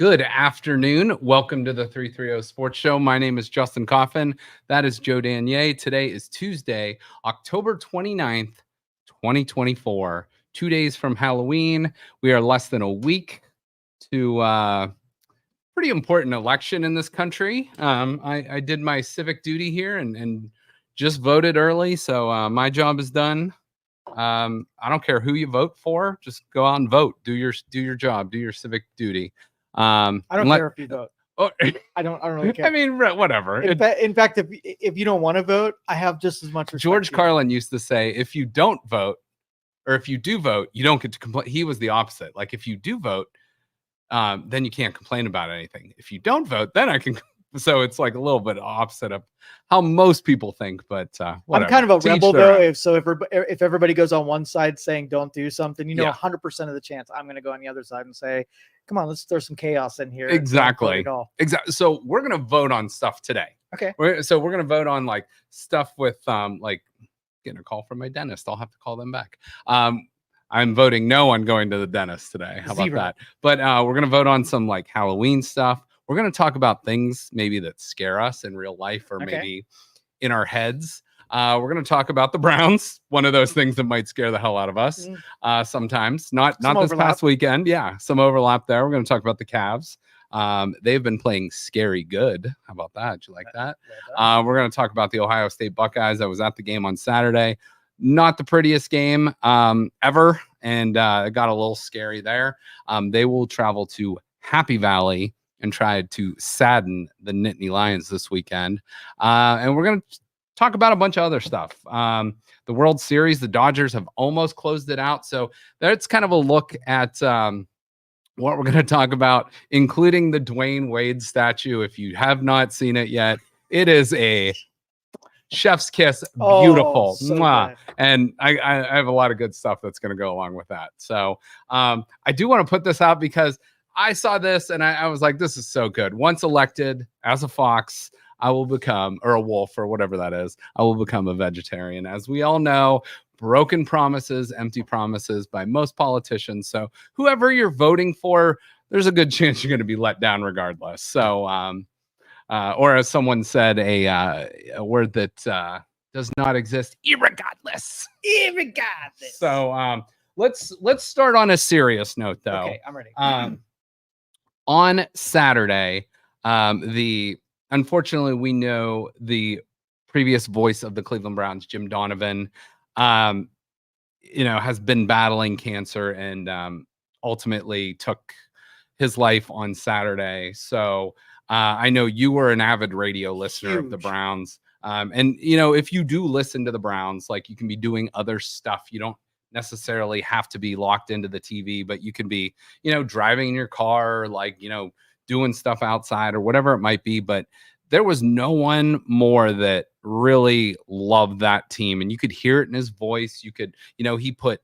Good afternoon. Welcome to the 330 Sports Show. My name is Justin Coffin. That is Joe Danier. Today is Tuesday, October 29th, 2024. 2 days from Halloween. We are less than a week to pretty important election in this country. I did my civic duty here and just voted early, so my job is done. I don't care who you vote for. Just go out and vote. Do your job. Do your civic duty. I don't care if you vote. Oh, I don't really care. I mean, whatever. In fact, if you don't want to vote, I have just as much respect. George Carlin used to say, if you don't vote, or if you do vote, you don't get to complain. He was the opposite. Like, if you do vote, then you can't complain about anything. If you don't vote, then I can. So it's like a little bit opposite of how most people think. But whatever. I'm kind of a rebel, though. If everybody goes on one side saying don't do something, 100% of the chance I'm going to go on the other site and say, come on, let's throw some chaos in here. Exactly. So we're going to vote on stuff today. Okay. We're going to vote on like stuff with like getting a call from my dentist. I'll have to call them back. I'm voting no on going to the dentist today. How about that? But we're going to vote on some like Halloween stuff. We're going to talk about things maybe that scare us in real life or maybe in our heads. We're going to talk about the Browns, one of those things that might scare the hell out of us sometimes. Not this past weekend. Yeah, some overlap there. We're going to talk about the Cavs. They've been playing scary good. How about that? Did you like that? We're going to talk about the Ohio State Buckeyes. I was at the game on Saturday. Not the prettiest game ever, and it got a little scary there. They will travel to Happy Valley and tried to sadden the Nittany Lions this weekend. And we're going to talk about a bunch of other stuff. The World Series, the Dodgers have almost closed it out. So that's kind of a look at what we're going to talk about, including the Dwayne Wade statue. If you have not seen it yet, it is a chef's kiss. Beautiful. So and I have a lot of good stuff that's going to go along with that. So I do want to put this out because I saw this and I was like, this is so good. Once elected as a fox, I will become, or a wolf or whatever that is, I will become a vegetarian. As we all know, broken promises, empty promises by most politicians. So whoever you're voting for, there's a good chance you're going to be let down regardless. So, or as someone said, a word that does not exist, irregardless. Irregardless. So let's start on a serious note, though. Okay, I'm ready. On Saturday, unfortunately, we know the previous voice of the Cleveland Browns, Jim Donovan, has been battling cancer and ultimately took his life on Saturday. So I know you were an avid radio listener of the Browns. And, if you do listen to the Browns, like you can be doing other stuff. You don't necessarily have to be locked into the TV, but you can be, driving in your car, like, doing stuff outside or whatever it might be. But there was no one more that really loved that team. And you could hear it in his voice. You could, he put,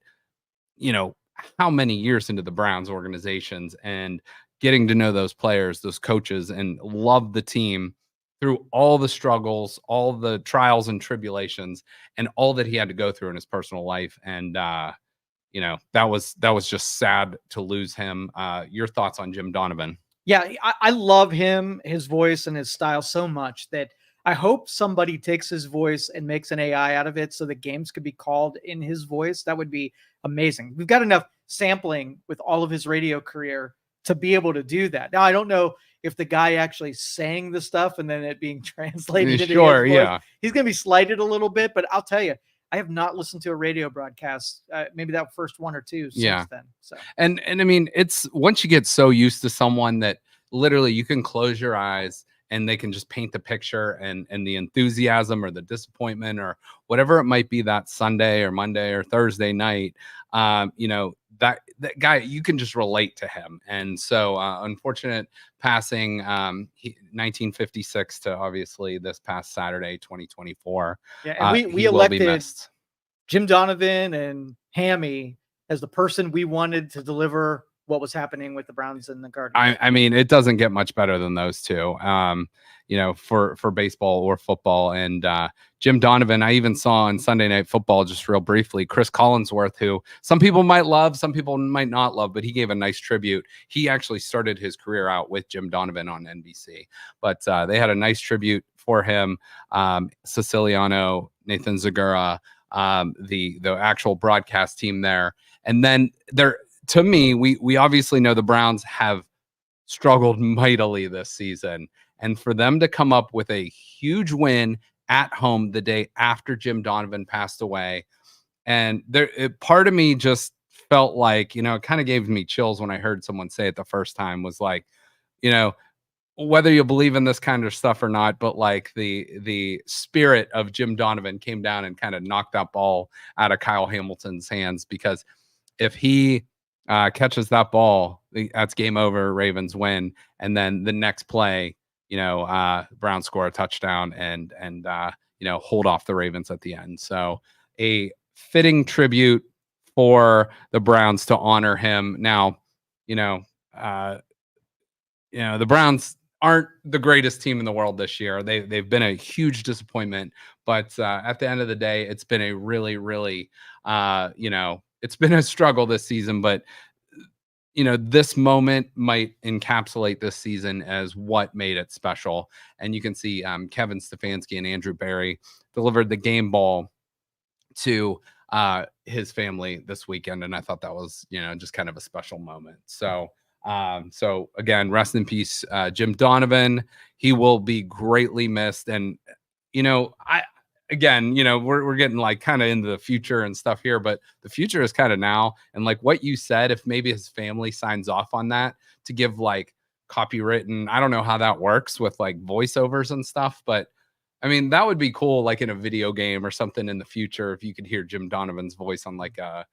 how many years into the Browns organizations and getting to know those players, those coaches, and love the team through all the struggles, all the trials and tribulations, and all that he had to go through in his personal life. And, that was just sad to lose him. Your thoughts on Jim Donovan? Yeah, I love him, his voice, and his style so much that I hope somebody takes his voice and makes an AI out of it so the games could be called in his voice. That would be amazing. We've got enough sampling with all of his radio career to be able to do that. Now, I don't know if the guy actually sang the stuff and then it being translated into his voice. Yeah. He's going to be slighted a little bit, but I'll tell you, I have not listened to a radio broadcast, maybe that first one or two since then. So, and I mean, it's once you get so used to someone that literally you can close your eyes and they can just paint the picture and the enthusiasm or the disappointment or whatever it might be that Sunday or Monday or Thursday night, that guy, you can just relate to him. And so unfortunate passing, 1956 to obviously this past Saturday, 2024. Yeah, and we elected Jim Donovan and Hammy as the person we wanted to deliver what was happening with the Browns and the Cardinals. I mean, it doesn't get much better than those two. For baseball or football. And Jim Donovan, I even saw on Sunday Night Football, just real briefly, Chris Collinsworth, who some people might love, some people might not love, but he gave a nice tribute. He actually started his career out with Jim Donovan on NBC, but they had a nice tribute for him. Siciliano, Nathan Zagura, the actual broadcast team there. And then to me, we obviously know the Browns have struggled mightily this season. And for them to come up with a huge win at home the day after Jim Donovan passed away. And part of me just felt like, it kind of gave me chills when I heard someone say it the first time, was like, whether you believe in this kind of stuff or not, but like the spirit of Jim Donovan came down and kind of knocked that ball out of Kyle Hamilton's hands, because if he catches that ball, that's game over, Ravens win. And then the next play, Browns score a touchdown and hold off the Ravens at the end. So a fitting tribute for the Browns to honor him. Now, the Browns aren't the greatest team in the world this year. They've been a huge disappointment, but at the end of the day, it's been a really, really, it's been a struggle this season, but this moment might encapsulate this season as what made it special. And you can see Kevin Stefanski and Andrew Berry delivered the game ball to his family this weekend. And I thought that was, just kind of a special moment. So again, rest in peace, Jim Donovan. He will be greatly missed. And, we're getting like kind of into the future and stuff here, but the future is kind of now. And like what you said, if maybe his family signs off on that to give like copywritten, I don't know how that works with like voiceovers and stuff, but I mean, that would be cool. Like in a video game or something in the future, if you could hear Jim Donovan's voice on like a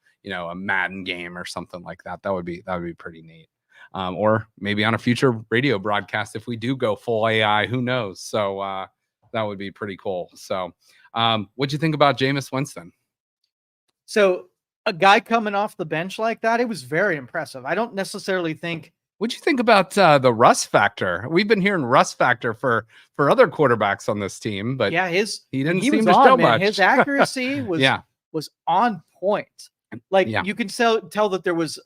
Madden game or something like that, that would be pretty neat. Or maybe on a future radio broadcast, if we do go full AI, who knows? So that would be pretty cool. So what'd you think about Jameis Winston? So a guy coming off the bench like that, it was very impressive. I don't necessarily think. What'd you think about the rust factor? We've been hearing rust factor for other quarterbacks on this team, but yeah, he didn't seem to show much. His accuracy was on point. Like you can tell that there was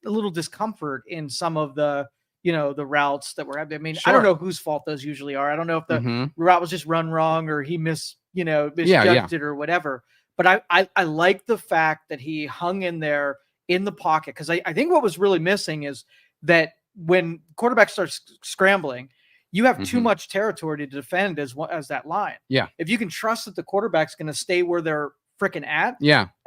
a little discomfort in some of the the routes that were happening. I mean, sure. I don't know whose fault those usually are. I don't know if the route was just run wrong or he misjudged it or whatever. But I like the fact that he hung in there in the pocket, because I think what was really missing is that when quarterbacks start scrambling, you have too much territory to defend as that line. Yeah. If you can trust that the quarterback's going to stay where they're freaking at,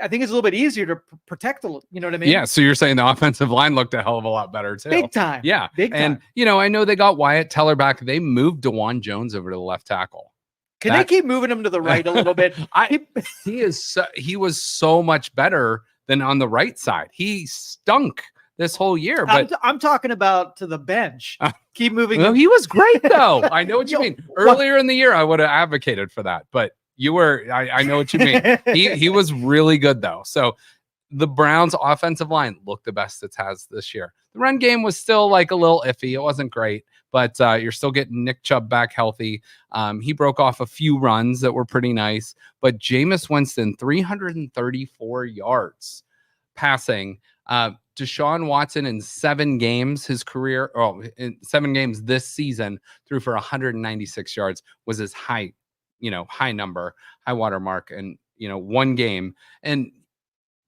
I think it's a little bit easier to protect you know what I mean? Yeah. So you're saying the offensive line looked a hell of a lot better too. Big time. Yeah. Big time. And I know they got Wyatt Teller back. They moved DeJuan Jones over to the left tackle. Can they keep moving him to the right a little bit? He was so much better than on the right side. He stunk this whole year. But I'm talking about to the bench. Keep moving. Well, he was great though. I know what you mean. Earlier in the year, I would have advocated for that, but I know what you mean. He was really good though. So the Browns offensive line looked the best it has this year. The run game was still like a little iffy. It wasn't great, but you're still getting Nick Chubb back healthy. He broke off a few runs that were pretty nice, but Jameis Winston, 334 yards passing. Deshaun Watson in 7 games, in 7 games this season, threw for 196 yards, was his high water mark, and 1 game. And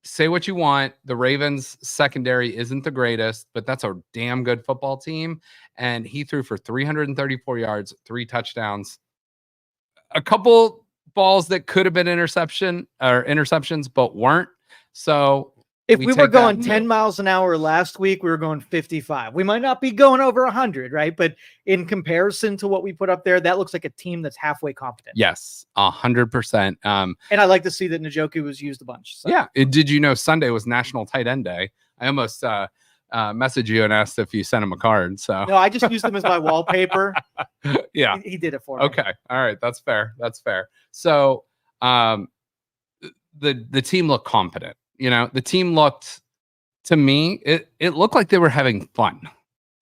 say what you want, the Ravens secondary isn't the greatest, but that's a damn good football team. And he threw for 334 yards, 3 touchdowns, a couple balls that could have been interceptions, but weren't. So if we were going 10 miles an hour last week, we were going 55. We might not be going over 100, right? But in comparison to what we put up there, that looks like a team that's halfway competent. Yes, 100%. And I like to see that Njoku was used a bunch. So. Yeah. Did you know Sunday was National Tight End Day? I almost messaged you and asked if you sent him a card. So no, I just used him as my wallpaper. Yeah. He did it for me. Okay. All right. That's fair. So the team looked competent. The team looked to me, it looked like they were having fun.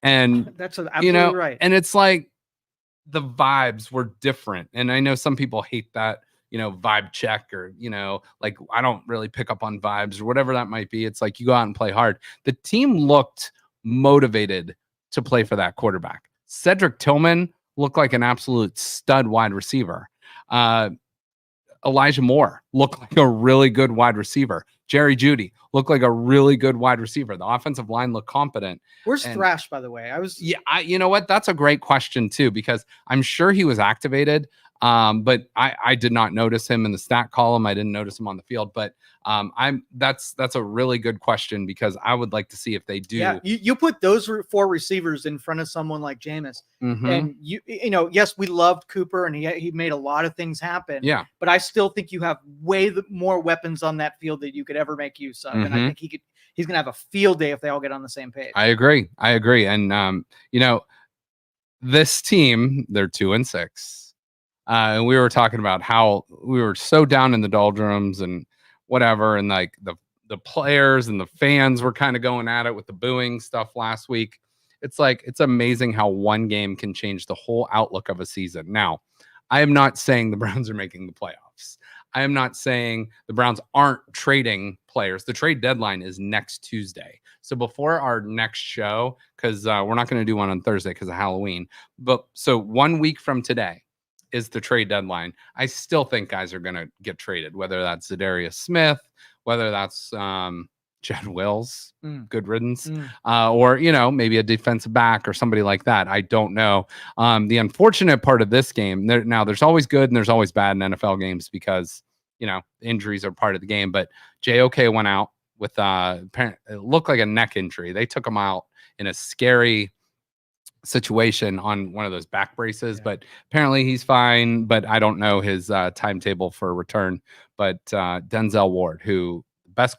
And that's absolutely right. And it's like the vibes were different. And I know some people hate that, vibe check or, like I don't really pick up on vibes or whatever that might be. It's like you go out and play hard. The team looked motivated to play for that quarterback. Cedric Tillman looked like an absolute stud wide receiver. Elijah Moore looked like a really good wide receiver. Jerry Jeudy looked like a really good wide receiver. The offensive line looked competent. Where's Thrash, by the way? You know what? That's a great question too, because I'm sure he was activated. But I did not notice him in the stat column. I didn't notice him on the field, but that's a really good question, because I would like to see if they do. Yeah, you put those 4 receivers in front of someone like Jameis, and yes, we loved Cooper and he made a lot of things happen. Yeah, but I still think you have way more weapons on that field that you could ever make use of, and I think he's gonna have a field day if they all get on the same page. I agree, and this team, they're 2-6. And we were talking about how we were so down in the doldrums and whatever. And like the players and the fans were kind of going at it with the booing stuff last week. It's like, it's amazing how one game can change the whole outlook of a season. Now, I am not saying the Browns are making the playoffs. I am not saying the Browns aren't trading players. The trade deadline is next Tuesday. So before our next show, because we're not going to do one on Thursday because of Halloween. But so 1 week from today is the trade deadline. I still think guys are going to get traded, whether that's Zadarius Smith, whether that's Jed Wills, good riddance, or, maybe a defensive back or somebody like that. I don't know. The unfortunate part of this game, there's always good and there's always bad in NFL games because, injuries are part of the game. But JOK went out with it looked like a neck injury. They took him out in a scary situation on one of those back braces, but apparently he's fine. But I don't know his timetable for return. But Denzel Ward, who best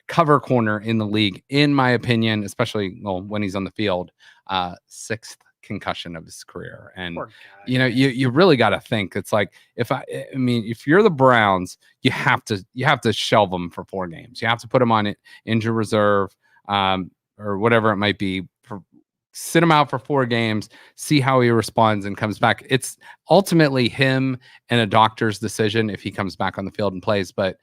cover corner in the league, in my opinion, especially when he's on the field, 6th concussion of his career. And you really got to think, it's like, if you're the Browns, you have to shelve them for 4 games. You have to put them on injured reserve, or whatever it might be, sit him out for 4 games, see how he responds and comes back. It's ultimately him and a doctor's decision if he comes back on the field and plays. But,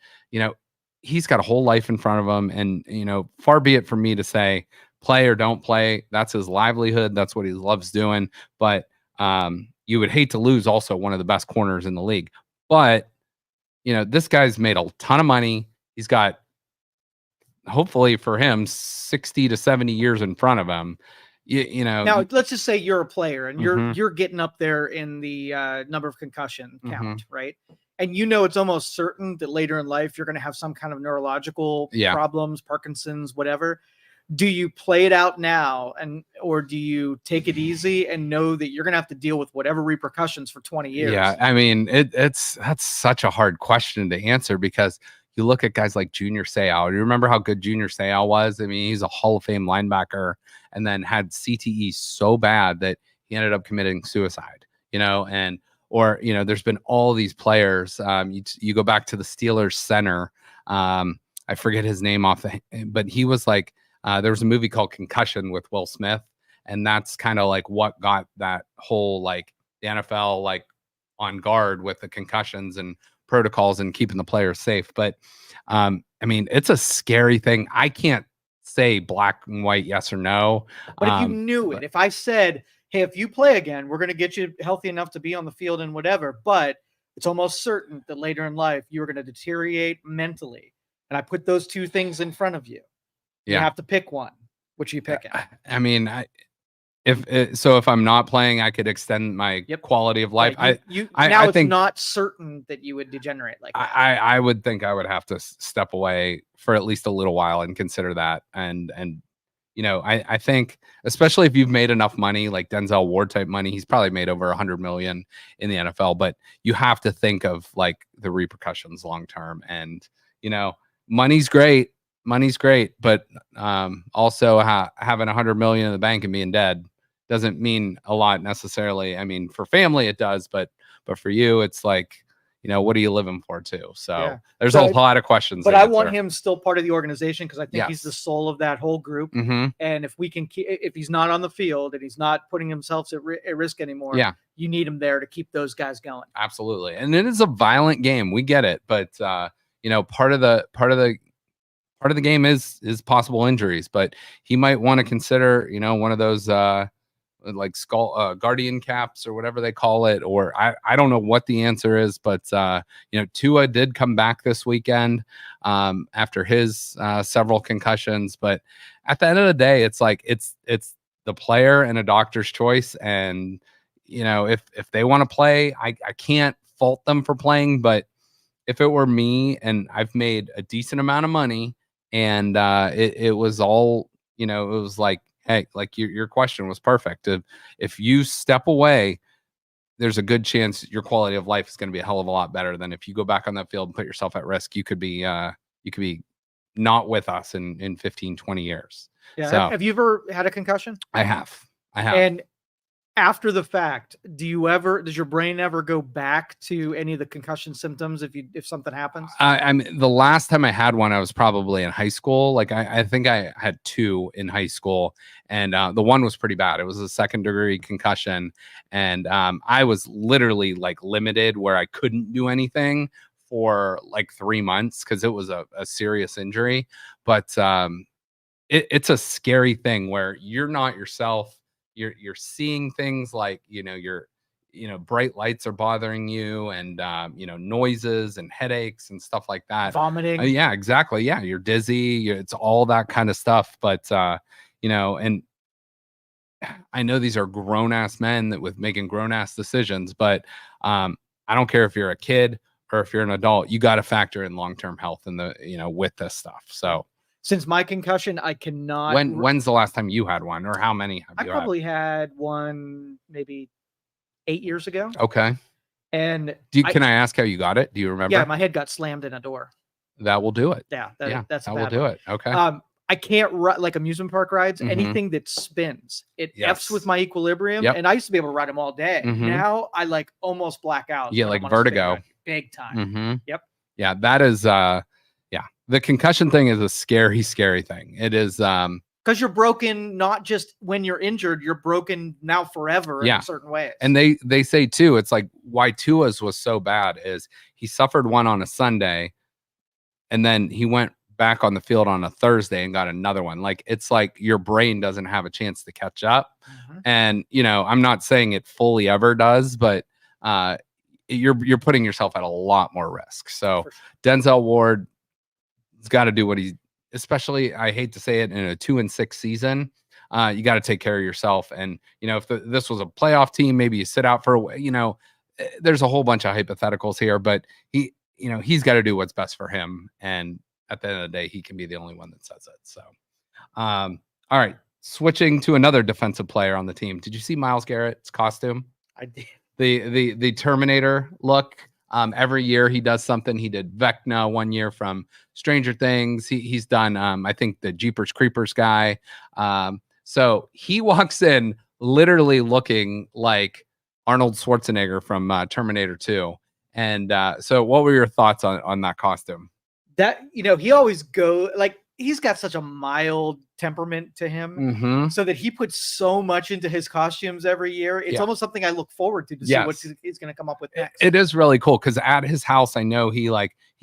he's got a whole life in front of him. And, far be it from me to say play or don't play. That's his livelihood. That's what he loves doing. But you would hate to lose also one of the best corners in the league. But, this guy's made a ton of money. He's got, hopefully for him, 60 to 70 years in front of him. Now let's just say you're a player and you're getting up there in the number of concussion count, right? And it's almost certain that later in life you're going to have some kind of neurological problems, Parkinson's, whatever. Do you play it out now, or do you take it easy and know that you're going to have to deal with whatever repercussions for 20 years? Yeah, I mean, that's such a hard question to answer, because you look at guys like Junior Seau. Do you remember how good Junior Seau was? I mean, he's a Hall of Fame linebacker, and then had CTE so bad that he ended up committing suicide, there's been all these players. You go back to the Steelers center. I forget his name but he was like, there was a movie called Concussion with Will Smith. And that's kind of like what got that whole, like, the NFL, like, on guard with the concussions and protocols and keeping the players safe. But it's a scary thing. I can't say black and white, yes or no. But if you knew it, if I said, hey, if you play again, we're going to get you healthy enough to be on the field and whatever, but it's almost certain that later in life you're going to deteriorate mentally, and I put those 2 things in front of you, you have to pick one. Which are you picking? If I'm not playing, I could extend my quality of life. Right. I think not certain that you would degenerate like that. I would think I would have to step away for at least a little while and consider that. And I think, especially if you've made enough money, like Denzel Ward type money, he's probably made over 100 million in the NFL, but you have to think of, like, the repercussions long term. And, money's great, but also having 100 million in the bank and being dead doesn't mean a lot necessarily. I mean, for family it does, but for you, it's like, what are you living for too? So Yeah. there's a lot of questions. But I want him still part of the organization because I think he's Yes. the soul of that whole group. Mhm. And if we can if he's not on the field and he's not putting himself at risk anymore, you need him there to keep those guys going. Absolutely. And it is a violent game. We get it. But part of the game is possible injuries, but he might want to consider, one of those like skull guardian caps or whatever they call it, or I don't know what the answer is, but Tua did come back this weekend after his several concussions. But at the end of the day, it's like it's the player and a doctor's choice, and if they want to play, I can't fault them for playing. But if it were me and I've made a decent amount of money and it was all, it was like, hey, like your question was perfect. If you step away, there's a good chance your quality of life is going to be a hell of a lot better than if you go back on that field and put yourself at risk. You could be not with us in 15, 20 years. Yeah. So, have you ever had a concussion? I have. And after the fact, does your brain ever go back to any of the concussion symptoms if something happens? I mean, the last time I had one, I was probably in high school. Like I think I had 2 in high school, and the one was pretty bad. It was a 2nd-degree concussion, and I was literally like limited where I couldn't do anything for like 3 months because it was a serious injury. But it's a scary thing where you're not yourself. You're seeing things like, your bright lights are bothering you, and noises and headaches and stuff like that. Vomiting. Yeah, exactly. Yeah, you're dizzy. It's all that kind of stuff. But and I know these are grown ass men with making grown ass decisions, but I don't care if you're a kid or if you're an adult. You got to factor in long term health and with this stuff. So. Since my concussion, I cannot. When's the last time you had one, or how many have you had? I probably had one maybe 8 years ago. Okay. And can I ask how you got it? Do you remember? Yeah, my head got slammed in a door. That will do it. Yeah, that will do it. Okay. I can't like amusement park rides. Anything that spins, it F's with my equilibrium. Yep. And I used to be able to ride them all day. Now I like almost black out. Yeah, like vertigo. Big time. Yep. Yeah, that is. The concussion thing is a scary, scary thing. It is because you're broken not just when you're injured, you're broken now forever in certain ways. And they say too, it's like why Tua's was so bad is he suffered one on a Sunday, and then he went back on the field on a Thursday and got another one. Like it's like your brain doesn't have a chance to catch up. And I'm not saying it fully ever does, but you're putting yourself at a lot more risk. So Denzel Ward has got to do what especially, I hate to say it, in a 2-6 season, you got to take care of yourself. And, if this was a playoff team, maybe you sit out for there's a whole bunch of hypotheticals here, but he's got to do what's best for him. And at the end of the day, he can be the only one that says it. So, all right, switching to another defensive player on the team. Did you see Myles Garrett's costume? I did. The Terminator look. Every year he does something. He did Vecna one year from Stranger Things. He's done, I think, the Jeepers Creepers guy. So he walks in literally looking like Arnold Schwarzenegger from Terminator 2. And so what were your thoughts on that costume? That, he always he's got such a mild temperament to him, so that he puts so much into his costumes every year. It's almost something I look forward to see what he's going to come up with next. It is really cool because at his house, I know he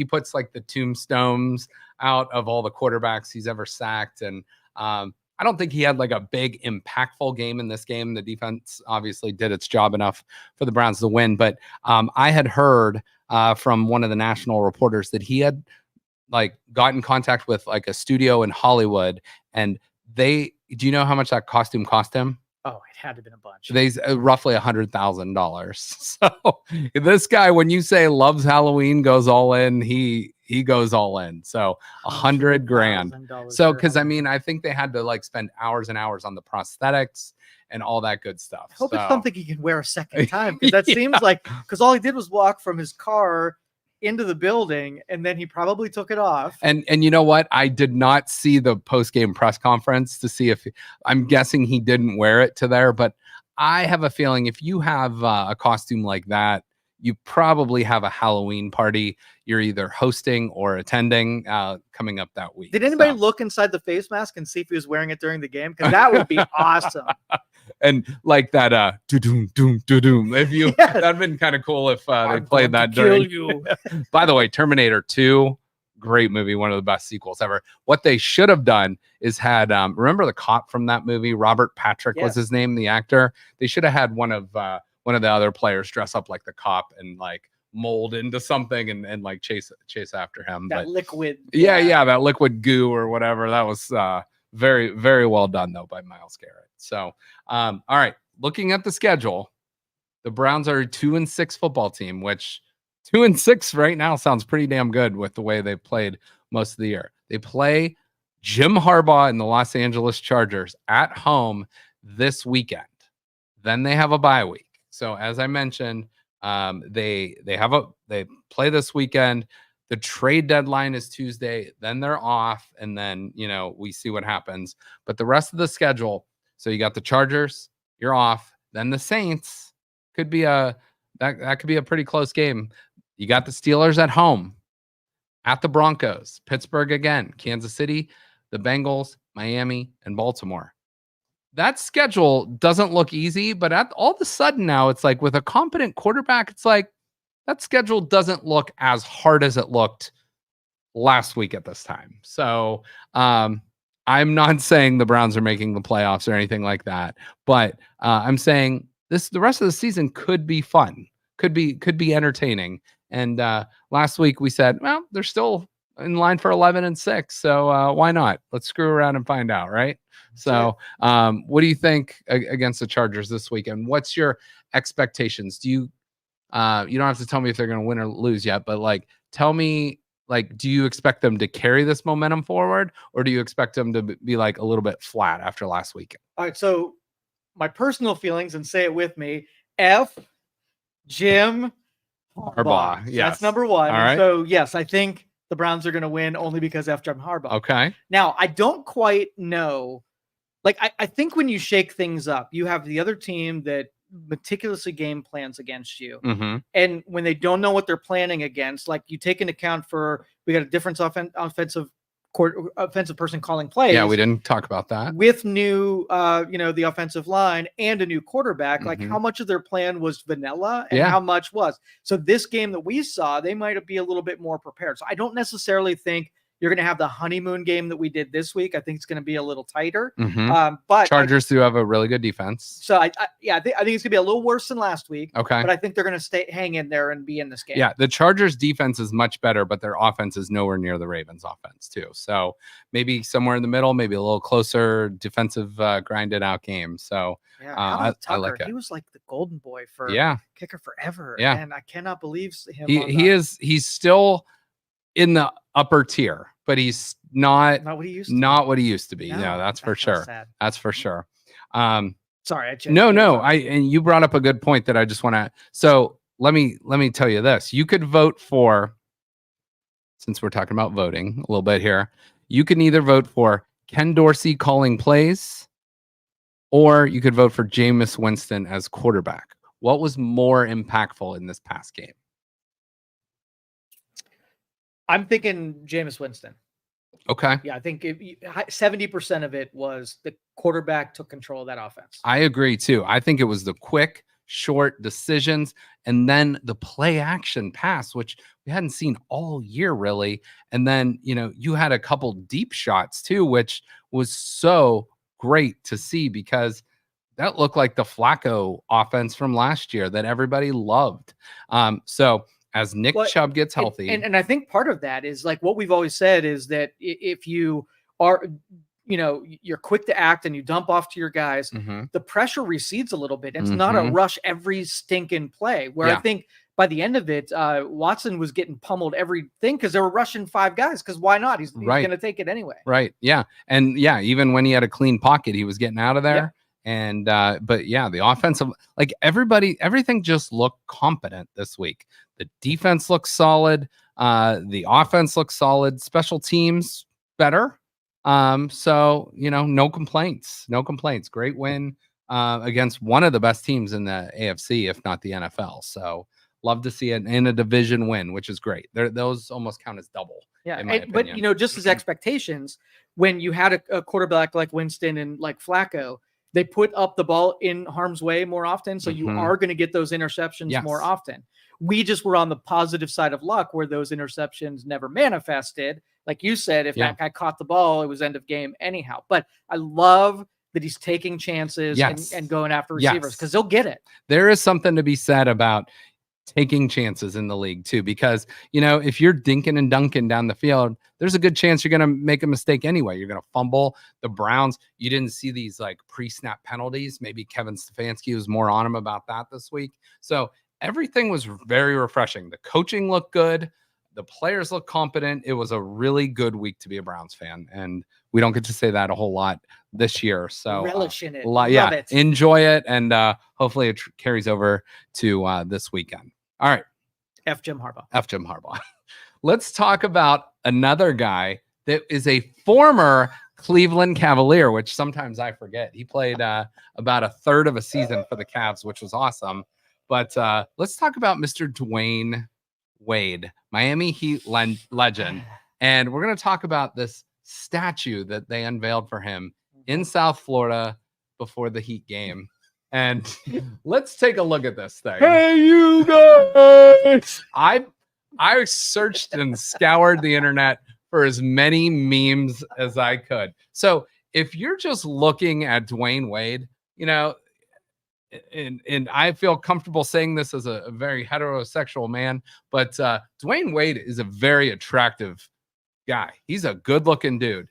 puts like the tombstones out of all the quarterbacks he's ever sacked. And I don't think he had like a big impactful game in this game. The defense obviously did its job enough for the Browns to win. But I had heard from one of the national reporters that he had got in contact with like a studio in Hollywood, and do you know how much that costume cost him? Oh, it had to have been a bunch. They roughly $100,000. So this guy, when you say loves Halloween, goes all in, he goes all in. So $100,000. So, cause I mean, I think they had to spend hours and hours on the prosthetics and all that good stuff. I hope it's something he can wear a second time. Cause that seems cause all he did was walk from his car into the building, and then he probably took it off. And you know what? I did not see the post-game press conference to see if I'm guessing he didn't wear it to there, but I have a feeling if you have a costume like that, you probably have a Halloween party you're either hosting or attending coming up that week. Did anybody look inside the face mask and see if he was wearing it during the game? Because that would be awesome. And like that, do-doom, doom, do-doom. If you, that'd been kind of cool if they played that during. You. By the way, Terminator 2, great movie, one of the best sequels ever. What they should have done is had, remember the cop from that movie? Robert Patrick was his name, the actor. They should have had one of the other players dress up like the cop and like mold into something and like chase after him. That liquid. Yeah, that liquid goo or whatever. That was very, very well done though by Myles Garrett. So, all right, looking at the schedule, the Browns are a 2-6 football team, which 2-6 right now sounds pretty damn good with the way they've played most of the year. They play Jim Harbaugh and the Los Angeles Chargers at home this weekend. Then they have a bye week. So as I mentioned, they play this weekend. The trade deadline is Tuesday. Then they're off, and then we see what happens. But the rest of the schedule. So you got the Chargers, you're off. Then the Saints could be that could be a pretty close game. You got the Steelers at home, at the Broncos, Pittsburgh again, Kansas City, the Bengals, Miami, and Baltimore. That schedule doesn't look easy, but all of a sudden now it's like with a competent quarterback, it's like that schedule doesn't look as hard as it looked last week at this time. So I'm not saying the Browns are making the playoffs or anything like that, but I'm saying the rest of the season could be fun, could be entertaining. And last week we said, well, they're still in line for 11-6, so why not? Let's screw around and find out, right? So, what do you think against the Chargers this weekend? What's your expectations? Do you don't have to tell me if they're going to win or lose yet, but like, tell me, like, do you expect them to carry this momentum forward, or do you expect them to be like a little bit flat after last weekend? All right, so my personal feelings, and say it with me: F Jim Harbaugh. Yes, that's number one. All right. So yes, I think the Browns are going to win only because F Jim Harbaugh. Okay. Now I don't quite know. Like I think when you shake things up, you have the other team that meticulously game plans against you. Mm-hmm. And when they don't know what they're planning against, like you take into account we got a different offensive person calling plays. Yeah, we didn't talk about that. With new, the offensive line and a new quarterback, like how much of their plan was vanilla and how much was. So this game that we saw, they might be a little bit more prepared. So I don't necessarily think you're going to have the honeymoon game that we did this week. I think it's going to be a little tighter. But Chargers do have a really good defense. So I think it's going to be a little worse than last week. Okay. But I think they're going to hang in there and be in this game. Yeah, the Chargers defense is much better, but their offense is nowhere near the Ravens offense too. So maybe somewhere in the middle, maybe a little closer defensive grinded out game. So I like it. He was like the golden boy for kicker forever. Yeah. And I cannot believe him. He's still in the upper tier, but he's not what he used to be. No, yeah, that's for sure. Sad. That's for sure. Sorry, no. And you brought up a good point that I just want to. So let me tell you this. You could vote for, since we're talking about voting a little bit here, you can either vote for Ken Dorsey calling plays, or you could vote for Jameis Winston as quarterback. What was more impactful in this past game? I'm thinking Jameis Winston. Okay. Yeah, I think 70% of it was the quarterback took control of that offense. I agree too. I think it was the quick, short decisions, and then the play action pass, which we hadn't seen all year really. And then, you had a couple deep shots too, which was so great to see because that looked like the Flacco offense from last year that everybody loved. So as Nick Chubb gets healthy. And I think part of that is like what we've always said is that if you are, you're quick to act and you dump off to your guys, the pressure recedes a little bit. It's not a rush every stinking play where I think by the end of it, Watson was getting pummeled everything because they were rushing 5 guys because why not? He's going to take it anyway. Right. Yeah. And even when he had a clean pocket, he was getting out of there. Yeah. And but yeah, the offensive, like everything just looked competent this week. The defense looks solid. The offense looks solid. Special teams better. So no complaints. Great win against one of the best teams in the AFC, if not the NFL. So Love to see it in a division win, which is great. Those almost count as double. Yeah, in my but opinion. just as expectations, when you had a quarterback like Winston and like Flacco, they put up the ball in harm's way more often. So you are going to get those interceptions more often. We just were on the positive side of luck where those interceptions never manifested. Like you said, if that guy caught the ball, it was end of game anyhow. But I love that he's taking chances and going after receivers because they'll get it. There is something to be said about taking chances in the league too, because if you're dinking and dunking down the field, there's a good chance you're going to make a mistake anyway. You're going to fumble. The Browns, you didn't see these like pre-snap penalties. Maybe Kevin Stefanski was more on him about that this week. So everything was very refreshing. The coaching looked good. The players looked competent. It was a really good week to be a Browns fan, and we don't get to say that a whole lot this year. So relish in it. Love it. Enjoy it, and hopefully it carries over to this weekend. All right. F. Jim Harbaugh. F. Jim Harbaugh. Let's talk about another guy that is a former Cleveland Cavalier, which sometimes I forget. He played about a third of a season for the Cavs, which was awesome. But let's talk about Mr. Dwayne Wade, Miami Heat legend. And we're going to talk about this statue that they unveiled for him in South Florida before the Heat game. And let's take a look at this thing. Hey, you guys! I searched and scoured the internet for as many memes as I could. So if you're just looking at Dwayne Wade, and I feel comfortable saying this as a very heterosexual man, but Dwayne Wade is a very attractive guy. He's a good-looking dude.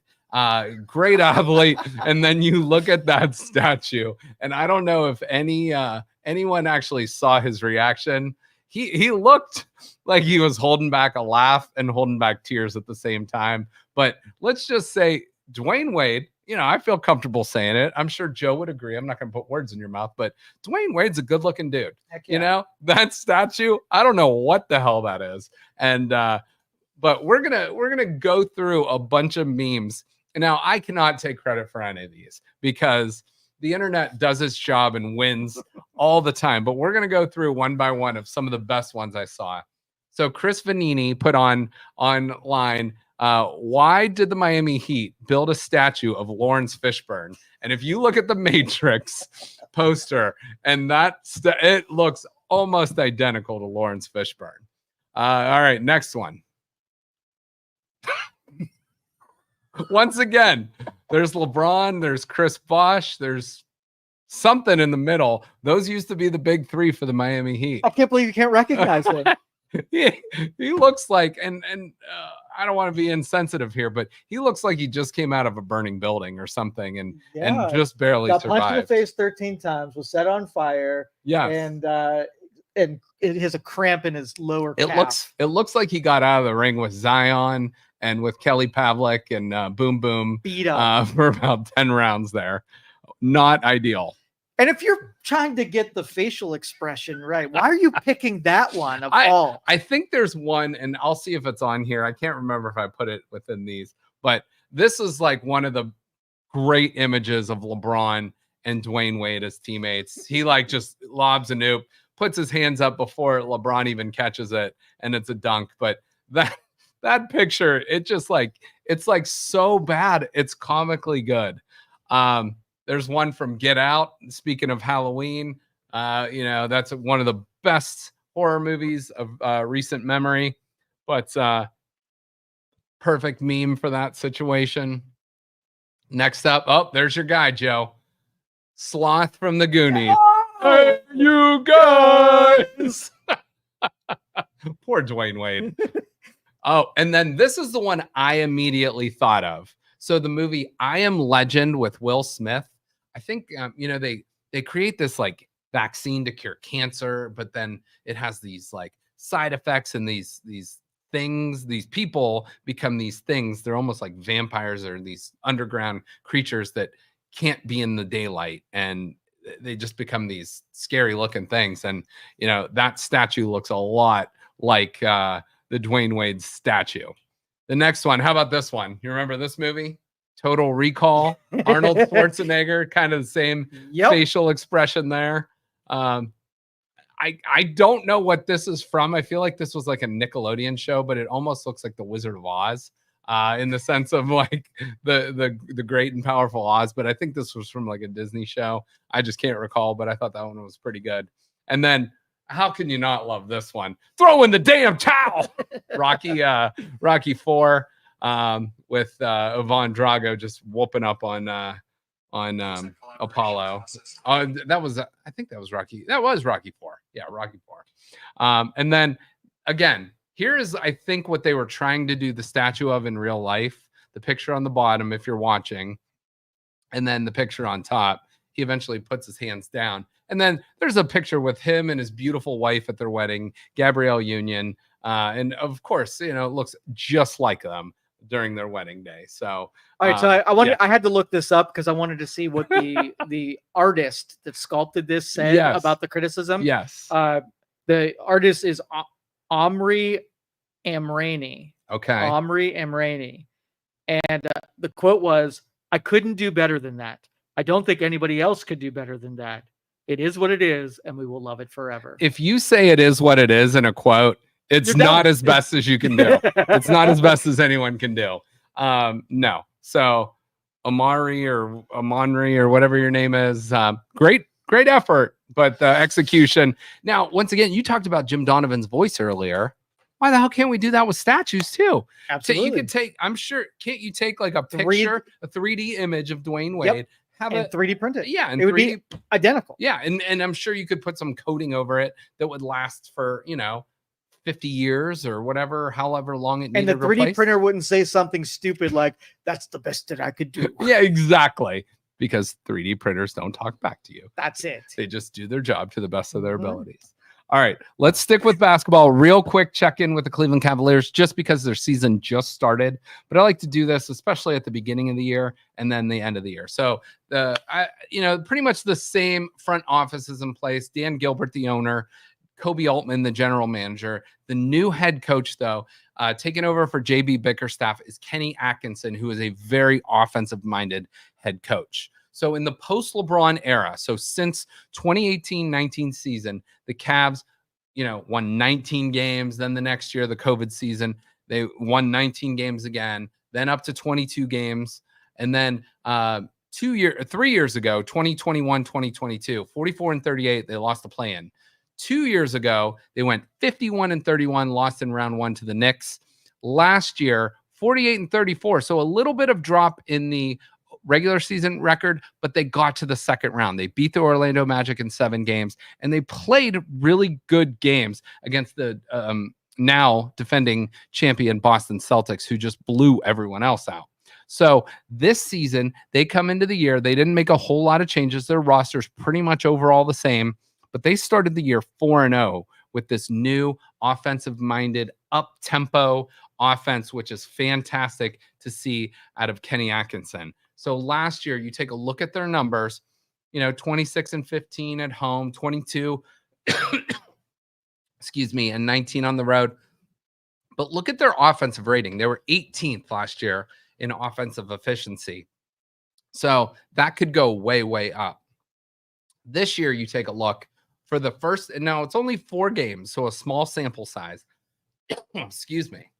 Great athlete. And then you look at that statue, and I don't know if anyone actually saw his reaction. He looked like he was holding back a laugh and holding back tears at the same time. But let's just say Dwayne Wade, I feel comfortable saying it. I'm sure Joe would agree. I'm not going to put words in your mouth, but Dwayne Wade's a good looking dude. Heck yeah. That statue, I don't know what the hell that is. And, but we're going to go through a bunch of memes. And now I cannot take credit for any of these because the internet does its job and wins all the time. But we're going to go through one by one of some of the best ones I saw. So Chris Vanini put online, why did the Miami Heat build a statue of Lawrence Fishburne? And if you look at the Matrix poster, and it looks almost identical to Lawrence Fishburne. All right, next one. Once again, there's LeBron, there's Chris Bosh, there's something in the middle. Those used to be the big three for the Miami Heat. I can't believe you can't recognize him. He looks like, and I don't want to be insensitive here, but he looks like he just came out of a burning building or something and just barely got survived. Punched in the face 13 times, was set on fire. Yeah. And it has a cramp in his lower calf. It looks like he got out of the ring with Zion and with Kelly Pavlik and Boom Boom beat up for about 10 rounds there. Not ideal. And if you're trying to get the facial expression right, why are you picking that one of all? I think there's one, and I'll see if it's on here. I can't remember if I put it within these, but this is like one of the great images of LeBron and Dwayne Wade as teammates. He like just lobs a noop, puts his hands up before LeBron even catches it, and it's a dunk. But that picture, it's like so bad, it's comically good. There's one from Get Out. Speaking of Halloween, that's one of the best horror movies of recent memory. But perfect meme for that situation. Next up, there's your guy, Joe. Sloth from the Goonies. Hey, you guys! Poor Dwayne Wade. Oh, and then this is the one I immediately thought of. So the movie I Am Legend with Will Smith. I think, they create this like vaccine to cure cancer, but then it has these like side effects and these things, these people become these things. They're almost like vampires or these underground creatures that can't be in the daylight. And they just become these scary looking things. And, that statue looks a lot like the Dwayne Wade statue. The next one, how about this one? You remember this movie? Total Recall, Arnold Schwarzenegger, kind of the same facial expression there. I I don't know what this is from. I feel like this was like a Nickelodeon show, but it almost looks like the Wizard of Oz, in the sense of like the great and powerful Oz. But I think this was from like a Disney show. I just can't recall, but I thought that one was pretty good. And then how can you not love this one? Throw in the damn towel. Rocky 4, with Ivan Drago just whooping up on Apollo. That was, I think that was Rocky. That was Rocky 4. Yeah, Rocky 4. And then again, here is, I think, what they were trying to do the statue of in real life. The picture on the bottom, if you're watching, and then the picture on top. He eventually puts his hands down. And then there's a picture with him and his beautiful wife at their wedding, Gabrielle Union. And of course, it looks just like them during their wedding day. So, all right. So I had to look this up because I wanted to see what the artist that sculpted this said about the criticism. Yes. The artist is Omri Amrani. Okay. Omri Amrani. And the quote was, "I couldn't do better than that. I don't think anybody else could do better than that. It is what it is, and we will love it forever." If you say it is what it is in a quote, it's not as best as you can do. It's not as best as anyone can do. No. So Amonri or whatever your name is, great effort, but the execution. Now, once again, you talked about Jim Donovan's voice earlier. Why the hell can't we do that with statues too? Absolutely. So you could take, I'm sure, can't you take like a picture, a 3D image of Dwayne Wade, have and 3D print it? Yeah, and it would be identical. Yeah, and I'm sure you could put some coating over it that would last for 50 years or whatever, however long it needed. And the 3D printer wouldn't say something stupid like, "That's the best that I could do." Yeah, exactly. Because 3D printers don't talk back to you. That's it. They just do their job to the best of their abilities. All right, let's stick with basketball. Real quick check-in with the Cleveland Cavaliers, just because their season just started. But I like to do this, especially at the beginning of the year and then the end of the year. So pretty much the same front office is in place. Dan Gilbert, the owner, Kobe Altman, the general manager. The new head coach, though, taking over for JB Bickerstaff, is Kenny Atkinson, who is a very offensive-minded head coach. So in the post-LeBron era, so since 2018-19 season, the Cavs, won 19 games. Then the next year, the COVID season, they won 19 games again, then up to 22 games. And then 3 years ago, 2021, 2022, 44-38, they lost the play-in. 2 years ago, they went 51-31, lost in round 1 to the Knicks. Last year, 48-34. So a little bit of drop in the regular season record, but they got to the second round. They beat the Orlando Magic in 7 games, and they played really good games against the now defending champion Boston Celtics, who just blew everyone else out. So this season, they come into the year, they didn't make a whole lot of changes. Their roster's pretty much overall the same, but they started the year 4-0 with this new offensive-minded, up-tempo offense, which is fantastic to see out of Kenny Atkinson. So last year, you take a look at their numbers, 26-15 at home, 22, and 19 on the road. But look at their offensive rating. They were 18th last year in offensive efficiency. So that could go way, way up. This year, you take a look for the first, and now it's only 4 games, so a small sample size. Excuse me.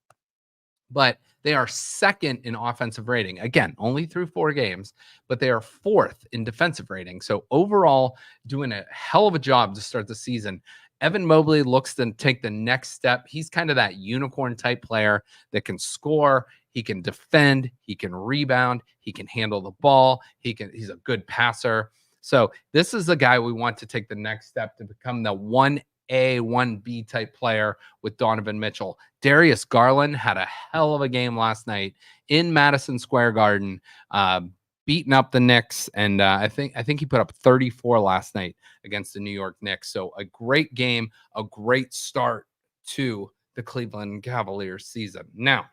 But they are second in offensive rating. Again, only through 4 games, but they are 4th in defensive rating. So overall, doing a hell of a job to start the season. Evan Mobley looks to take the next step. He's kind of that unicorn type player that can score. He can defend. He can rebound. He can handle the ball. He's a good passer. So this is a guy we want to take the next step to become the 1A, 1B type player with Donovan Mitchell. Darius Garland had a hell of a game last night in Madison Square Garden, beating up the Knicks, and I think he put up 34 last night against the New York Knicks. So a great game, a great start to the Cleveland Cavaliers season. Now,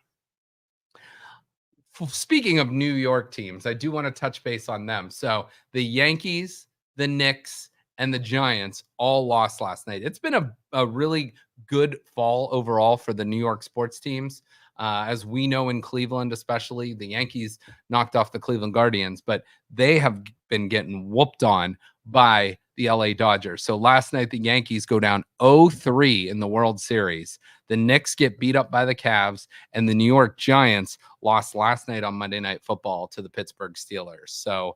speaking of New York teams, I do want to touch base on them. So the Yankees, the Knicks, and the Giants all lost last night. It's been a really good fall overall for the New York sports teams. As we know in Cleveland, especially, the Yankees knocked off the Cleveland Guardians, but they have been getting whooped on by the LA Dodgers. So last night, the Yankees go down 0-3 in the World Series. The Knicks get beat up by the Cavs, and the New York Giants lost last night on Monday Night Football to the Pittsburgh Steelers. So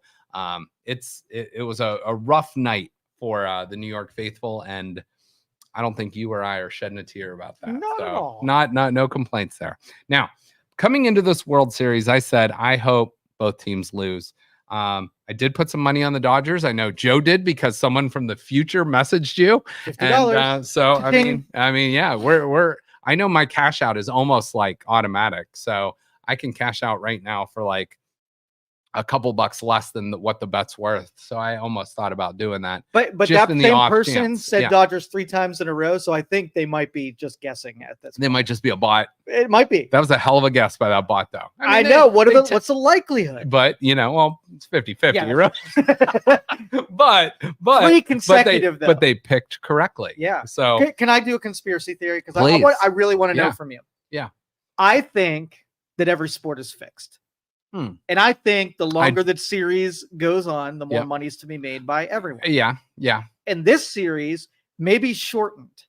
it was a rough night for the New York faithful, and I don't think you or I are shedding a tear about that. Not at all. No complaints there. Now, coming into this World Series, I said I hope both teams lose. I did put some money on the Dodgers. I know Joe did because someone from the future messaged you. $50. And, so I mean, yeah, I know my cash out is almost like automatic, so I can cash out right now for like a couple bucks less than what the bet's worth. So I almost thought about doing that. But that same person said Dodgers 3 times in a row, so I think they might be just guessing at this. They might just be a bot. It might be. That was a hell of a guess by that bot, though. I know. What's the likelihood? But well, it's 50-50, yeah. Right? but 3 consecutive, but they picked correctly. Yeah. So can I do a conspiracy theory? Because I really want to know from you. Yeah. I think that every sport is fixed. And I think the longer that series goes on, the more money is to be made by everyone. Yeah. And this series may be shortened.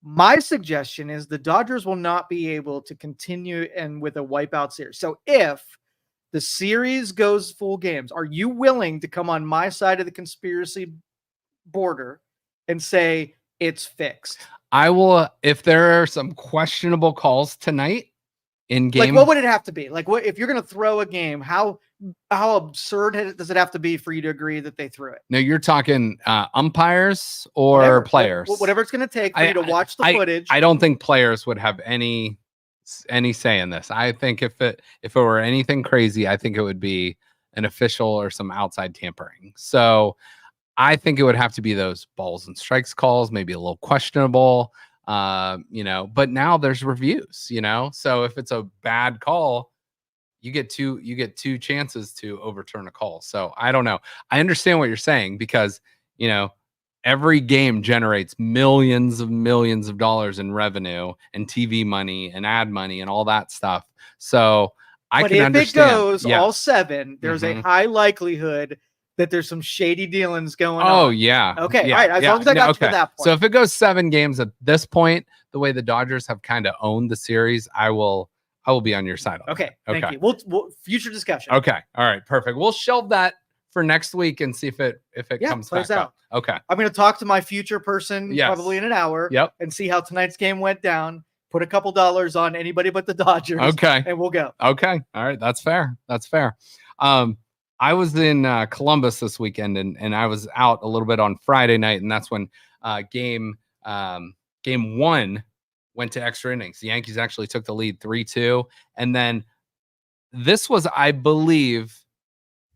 My suggestion is the Dodgers will not be able to continue and with a wipeout series. So if the series goes full games, are you willing to come on my side of the conspiracy border and say it's fixed? I will, if there are some questionable calls tonight. In game, like what would it have to be? Like what if you're going to throw a game? How absurd does it have to be for you to agree that they threw it? No, you're talking umpires or players. Whatever it's going to take for you to watch the footage. I don't think players would have any say in this. I think if it were anything crazy, I think it would be an official or some outside tampering. So I think it would have to be those balls and strikes calls, maybe a little questionable. But now there's reviews, so if it's a bad call, you get two chances to overturn a call. So I don't know. I understand what you're saying because, every game generates millions of dollars in revenue and TV money and ad money and all that stuff. So I can understand. If it goes all 7, there's a high likelihood that there's some shady dealings going on. Oh, yeah. Okay. Yeah, all right. As long as I got to that point. So if it goes 7 games at this point, the way the Dodgers have kind of owned the series, I will be on your side. Okay. Thank you. We'll future discussion. Okay. All right. Perfect. We'll shelve that for next week and see if it comes back out. up. Okay. I'm going to talk to my future person probably in an hour. Yep. And see how tonight's game went down. Put a couple dollars on anybody but the Dodgers. Okay. And we'll go. Okay. All right. That's fair. I was in Columbus this weekend and I was out a little bit on Friday night, and that's when game 1 went to extra innings. The Yankees actually took the lead 3-2, and then this was, I believe,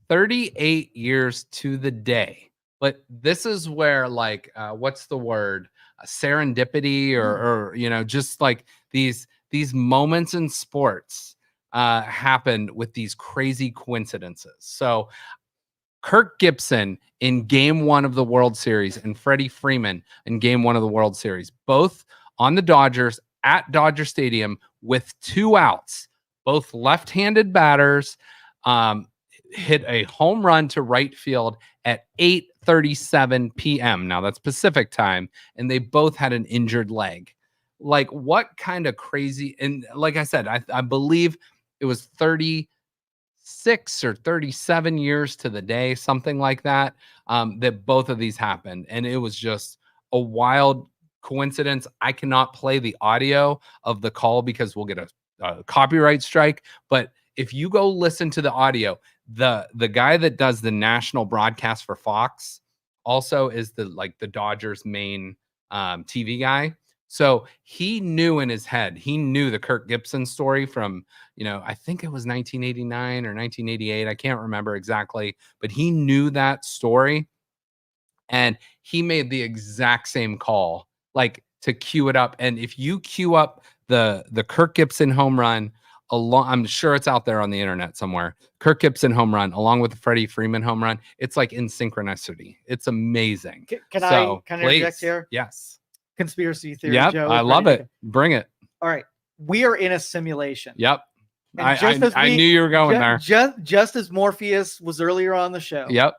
38 years to the day. But this is where, like, what's the word? Serendipity or just like these moments in sports happened with these crazy coincidences. So Kirk Gibson in game 1 of the World Series and Freddie Freeman in game 1 of the World Series, both on the Dodgers at Dodger Stadium with 2 outs, both left-handed batters, hit a home run to right field at 8:37 p.m. Now that's Pacific time, and they both had an injured leg. Like, what kind of crazy, and like I said, I believe it was 36 or 37 years to the day, something like that, that both of these happened. And it was just a wild coincidence. I cannot play the audio of the call because we'll get a copyright strike. But if you go listen to the audio, the guy that does the national broadcast for Fox also is the Dodgers main TV guy. So he knew in his head, he knew the Kirk Gibson story from, I think it was 1989 or 1988. I can't remember exactly, but he knew that story. And he made the exact same call, like to cue it up. And if you cue up the Kirk Gibson home run, I'm sure it's out there on the internet somewhere. Kirk Gibson home run along with the Freddie Freeman home run. It's like in synchronicity. It's amazing. Can I interject here? Yes. Conspiracy theory. Yep, Joe, I love it. Bring it. All right. We are in a simulation. Yep. I knew you were going there. Just as Morpheus was earlier on the show. Yep.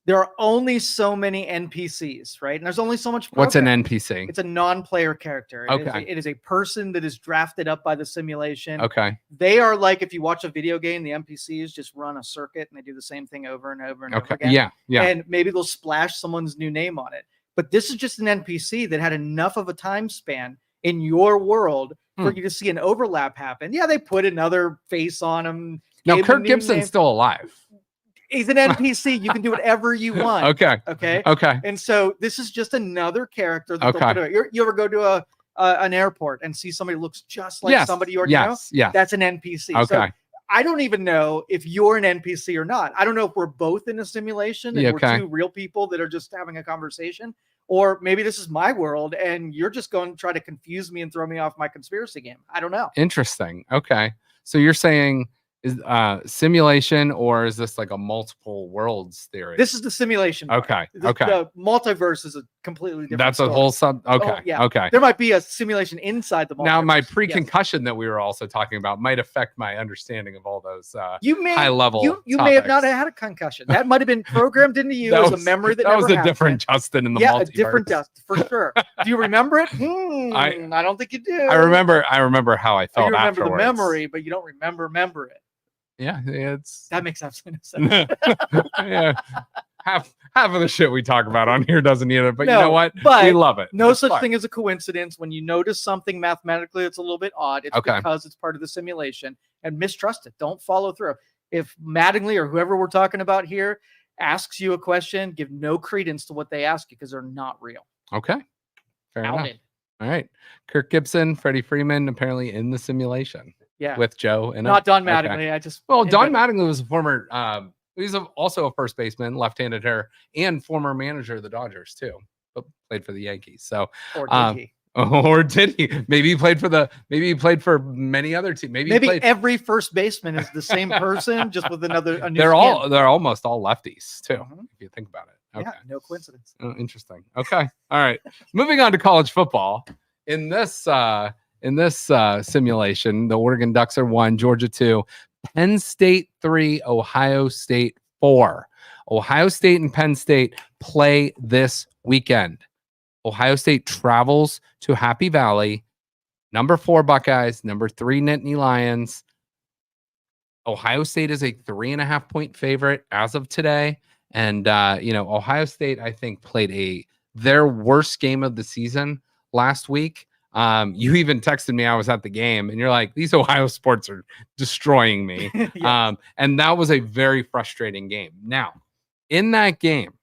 There are only so many NPCs, right? And there's only so much. What's an program. NPC? It's a non-player character. Okay. It is a person that is drafted up by the simulation. Okay. They are like, if you watch a video game, the NPCs just run a circuit and they do the same thing over and over and over again. Yeah. Yeah. And maybe they'll splash someone's new name on it. But this is just an NPC that had enough of a time span in your world for you to see an overlap happen. Yeah, they put another face on him. Now, Kirk Gibson's still alive. He's an NPC. You can do whatever you want. Okay. Okay. And so this is just another character. That you ever go to an airport and see somebody who looks just like somebody you already know? Yeah. That's an NPC. Okay. So I don't even know if you're an NPC or not. I don't know if we're both in a simulation and we're two real people that are just having a conversation, or maybe this is my world and you're just going to try to confuse me and throw me off my conspiracy game. I don't know. Interesting. Okay. So you're saying is simulation, or is this like a multiple worlds theory? This is the simulation part. Okay. The multiverse is a completely different That's story. a whole sub. Okay. Okay. There might be a simulation inside the multiverse. Now, my pre-concussion that we were also talking about might affect my understanding of all those high level. You may have not had a concussion. That might have been programmed into you as a memory that was a different Justin in the multiverse. A different Justin for sure. Do you remember it? I don't think you do. I remember how I felt. You remember afterwards. the memory, but you don't remember it. Yeah, it's that makes absolutely no sense. Yeah, half of the shit we talk about on here doesn't either. But you know what? We love it. No such thing as a coincidence. When you notice something mathematically that's a little bit odd, it's because it's part of the simulation. And mistrust it. Don't follow through. If Mattingly or whoever we're talking about here asks you a question, give no credence to what they ask you because they're not real. Okay, fair enough. All right, Kirk Gibson, Freddie Freeman, apparently in the simulation. Yeah, with Joe and not Don Mattingly. Don Mattingly was a former. He's also a first baseman, left-handed hitter, and former manager of the Dodgers too, but played for the Yankees. So, or did he? Maybe he played for many other teams. Maybe every first baseman is the same person, just with a new they're almost all lefties too, if you think about it. Okay. Yeah, no coincidence. Oh, interesting. Okay, all right. Moving on to college football. In this simulation, the Oregon Ducks are 1, Georgia 2, Penn State 3, Ohio State 4. Ohio State and Penn State play this weekend. Ohio State travels to Happy Valley. Number 4 Buckeyes, number 3 Nittany Lions. Ohio State is a 3.5-point favorite as of today. And, Ohio State, I think, played their worst game of the season last week. You even texted me, I was at the game, and you're like, these Ohio sports are destroying me. Yes. And that was a very frustrating game. Now, in that game,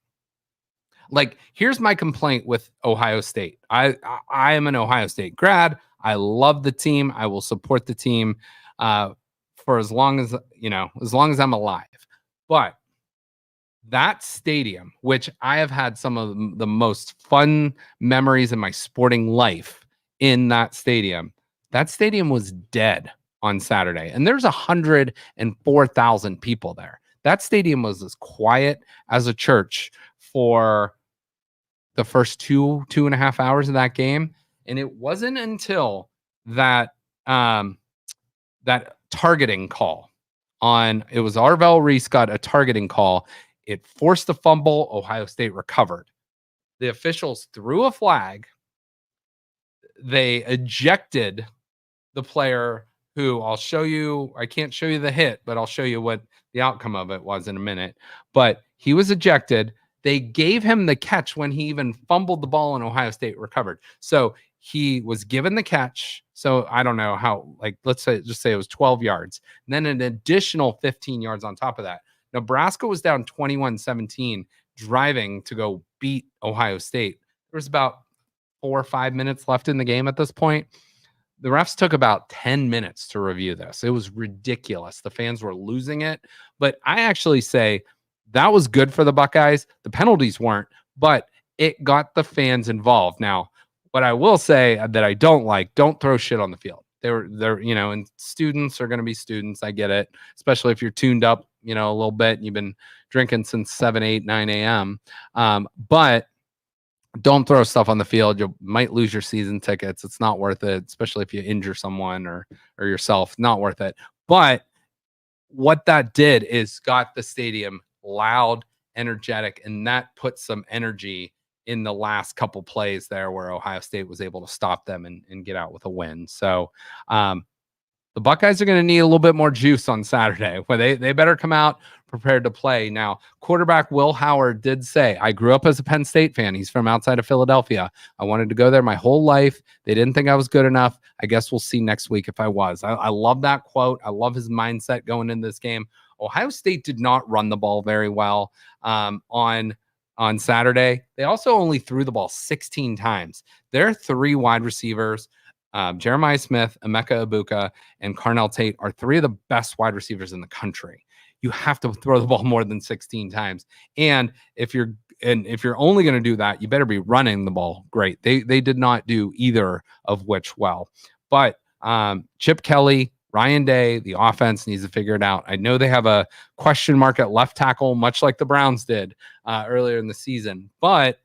here's my complaint with Ohio State. I am an Ohio State grad. I love the team. I will support the team for as long as I'm alive. But that stadium, which I have had some of the most fun memories in my sporting life in that stadium was dead on Saturday. And there's 104,000 people there. That stadium was as quiet as a church for the first 2.5 hours of that game. And it wasn't until that targeting call it was Arvell Reese got a targeting call. It forced a fumble. Ohio State recovered. The officials threw a flag. They ejected the player who I'll show you. I can't show you the hit, but I'll show you what the outcome of it was in a minute. But he was ejected. They gave him the catch when he even fumbled the ball and Ohio State recovered. So he was given the catch. So I don't know how, let's say it was 12 yards. And then an additional 15 yards on top of that. Nebraska was down 21-17, driving to go beat Ohio State. There was about 4 or 5 minutes left in the game at this point. The refs took about 10 minutes to review this. It was ridiculous. The fans were losing it. But I actually say that was good for the Buckeyes. The penalties weren't, but it got the fans involved. Now, what I will say that I don't throw shit on the field. They're and students are going to be students. I get it, especially if you're tuned up, a little bit. And you've been drinking since 7, 8, 9 a.m. But don't throw stuff on the field. You might lose your season tickets. It's not worth it, especially if you injure someone or yourself. Not worth it. But what that did is got the stadium loud energetic, and that put some energy in the last couple plays there where Ohio State was able to stop them and get out with a win. So the Buckeyes are going to need a little bit more juice on Saturday, where they better come out prepared to play. Now, quarterback Will Howard did say, I grew up as a Penn State fan. He's from outside of Philadelphia. I wanted to go there my whole life. They didn't think I was good enough. I guess we'll see next week if I was. I love that quote. I love his mindset going into this game. Ohio State did not run the ball very well on Saturday. They also only threw the ball 16 times. Their 3 wide receivers, Jeremiah Smith, Emeka Ibuka, and Carnell Tate, are 3 of the best wide receivers in the country. You have to throw the ball more than 16 times. And if you're only going to do that, you better be running the ball great. They did not do either of which well. But Chip Kelly, Ryan Day, the offense needs to figure it out. I know they have a question mark at left tackle, much like the Browns did earlier in the season. But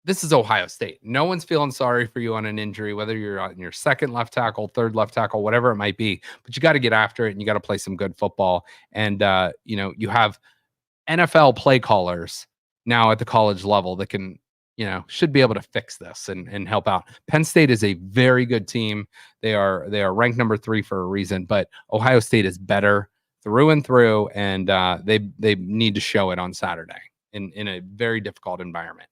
this is Ohio State. No one's feeling sorry for you on an injury, whether you're on your second left tackle, third left tackle, whatever it might be. But you got to get after it, and you got to play some good football. And, you have NFL play callers now at the college level that can, should be able to fix this and help out. Penn State is a very good team. They are ranked number 3 for a reason, but Ohio State is better through and through, and they need to show it on Saturday in a very difficult environment.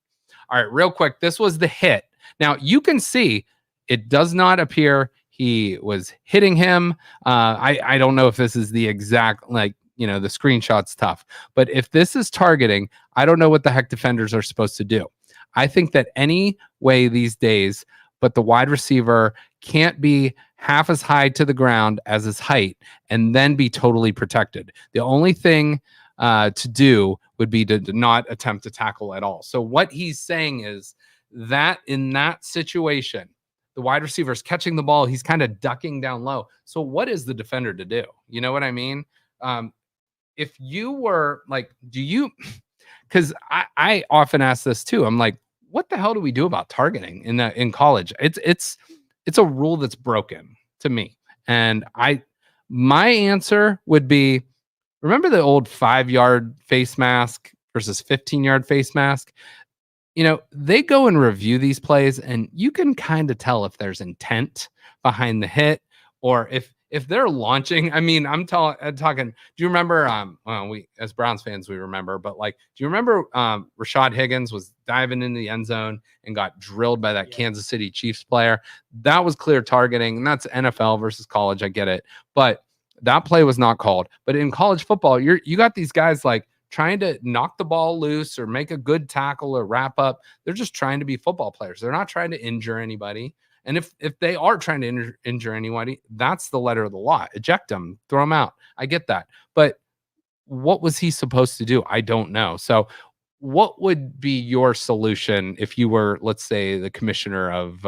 All right, real quick, this was the hit. Now, you can see it does not appear he was hitting him. I don't know if this is the exact, the screenshot's tough. But if this is targeting, I don't know what the heck defenders are supposed to do. I think that any way these days, but the wide receiver can't be half as high to the ground as his height and then be totally protected. The only thing to do would be to not attempt to tackle at all. So what he's saying is that in that situation, the wide receiver is catching the ball. He's kind of ducking down low. So what is the defender to do? You know what I mean? If you were like, because I often ask this too. I'm like, what the hell do we do about targeting in college? It's a rule that's broken to me. And my answer would be, remember the old 5-yard face mask versus 15-yard face mask? They go and review these plays, and you can kind of tell if there's intent behind the hit, or if they're launching. I mean, I'm talking. Do you remember? We as Browns fans, we remember. But do you remember Rashad Higgins was diving into the end zone and got drilled by that Kansas City Chiefs player? That was clear targeting, and that's NFL versus college. I get it, but that play was not called. But in college football, you got these guys trying to knock the ball loose or make a good tackle or wrap up. They're just trying to be football players. They're not trying to injure anybody. And if they are trying to injure anybody, that's the letter of the law. Eject them, throw them out. I get that. But what was he supposed to do? I don't know. So what would be your solution if you were, let's say, the commissioner of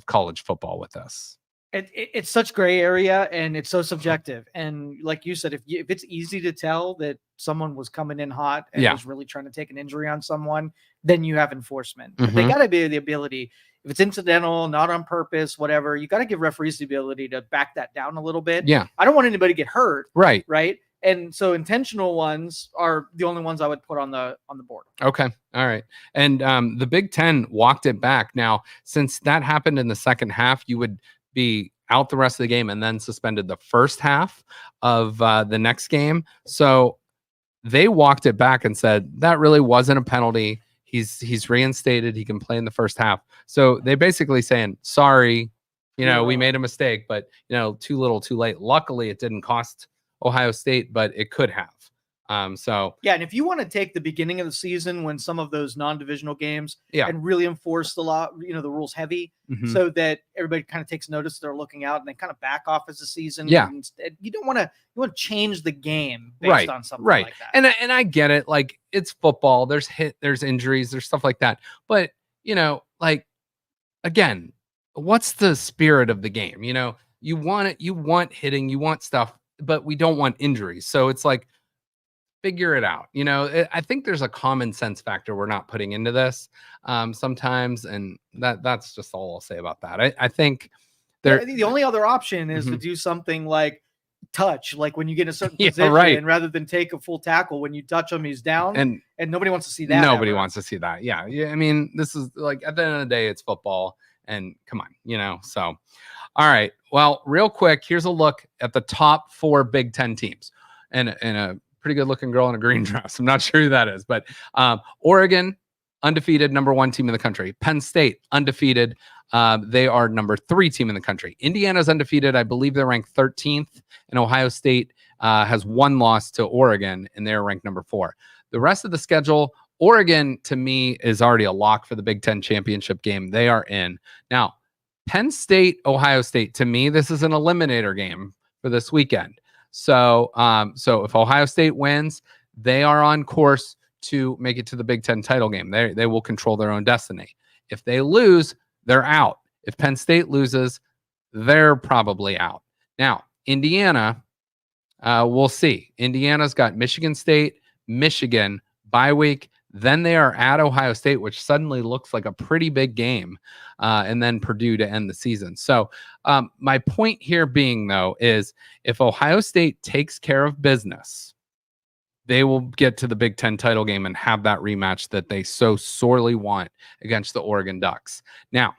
college football with us? It's such gray area, and it's so subjective. And like you said, if it's easy to tell that someone was coming in hot and was really trying to take an injury on someone, then you have enforcement. But they got to be the ability, if it's incidental, not on purpose, whatever, you got to give referees the ability to back that down a little bit. Yeah. I don't want anybody to get hurt. Right. And so intentional ones are the only ones I would put on the board. Okay. All right. And the Big Ten walked it back. Now, since that happened in the second half, you would be out the rest of the game and then suspended the first half of the next game. So they walked it back and said that really wasn't a penalty. He's reinstated. He can play in the first half. So they basically saying, sorry, we made a mistake, but too little, too late. Luckily, it didn't cost Ohio State, but it could have. And if you want to take the beginning of the season when some of those non-divisional games and really enforce the law, the rules heavy, so that everybody kind of takes notice, they're looking out, and they kind of back off as the season. Yeah. Instead, you want to change the game based on something like that. And I get it. It's football. There's there's injuries, there's stuff like that. But, again, what's the spirit of the game? You want hitting, you want stuff, but we don't want injuries. So it's figure it out. I think there's a common sense factor we're not putting into this sometimes. And that's just all I'll say about that. I think the only other option is to do something like touch, like when you get in a certain Yeah, position, right. rather than take a full tackle. When you touch him, he's down, And nobody wants to see that. nobody ever. wants to see that. Yeah. I mean, this is like at the end of the day, it's football. And come on, so. All right. Well, real quick, here's a look at the top 4 Big Ten teams. And a pretty good looking girl in a green dress. I'm not sure who that is, but Oregon, undefeated, number 1 team in the country. Penn State, undefeated. They are number 3 team in the country. Indiana's undefeated. I believe they're ranked 13th. And Ohio State has 1 loss to Oregon, and they're ranked number 4. The rest of the schedule, Oregon, to me, is already a lock for the Big Ten championship game. They are in. Now, Penn State, Ohio State, to me, this is an eliminator game for this weekend. So if Ohio State wins, they are on course to make it to the Big Ten title game. They will control their own destiny. If they lose, they're out. If Penn State loses, they're probably out. Now, Indiana, we'll see. Indiana's got Michigan State, Michigan, bye week. Then they are at Ohio State, which suddenly looks like a pretty big game, and then Purdue to end the season. So my point here being, though, is if Ohio State takes care of business, they will get to the Big Ten title game and have that rematch that they so sorely want against the Oregon Ducks. Now,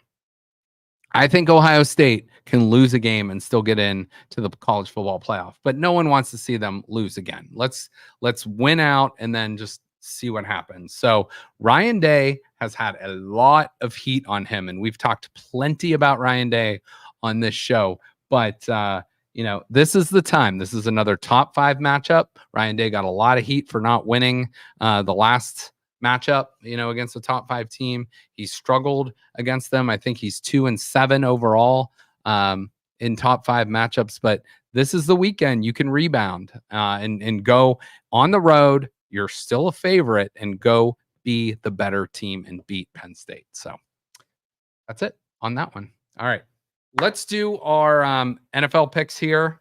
I think Ohio State can lose a game and still get in to the college football playoff, but no one wants to see them lose again. Let's win out and then just see what happens. So Ryan Day has had a lot of heat on him, and we've talked plenty about Ryan Day on this show, but this is the time. This is another top 5 matchup. Ryan Day got a lot of heat for not winning the last matchup, against the top 5 team. He struggled against them. I think he's 2-7 overall in top 5 matchups, but this is the weekend you can rebound and go on the road. You're still a favorite, and go be the better team and beat Penn State. So that's it on that one. All right. Let's do our NFL picks here.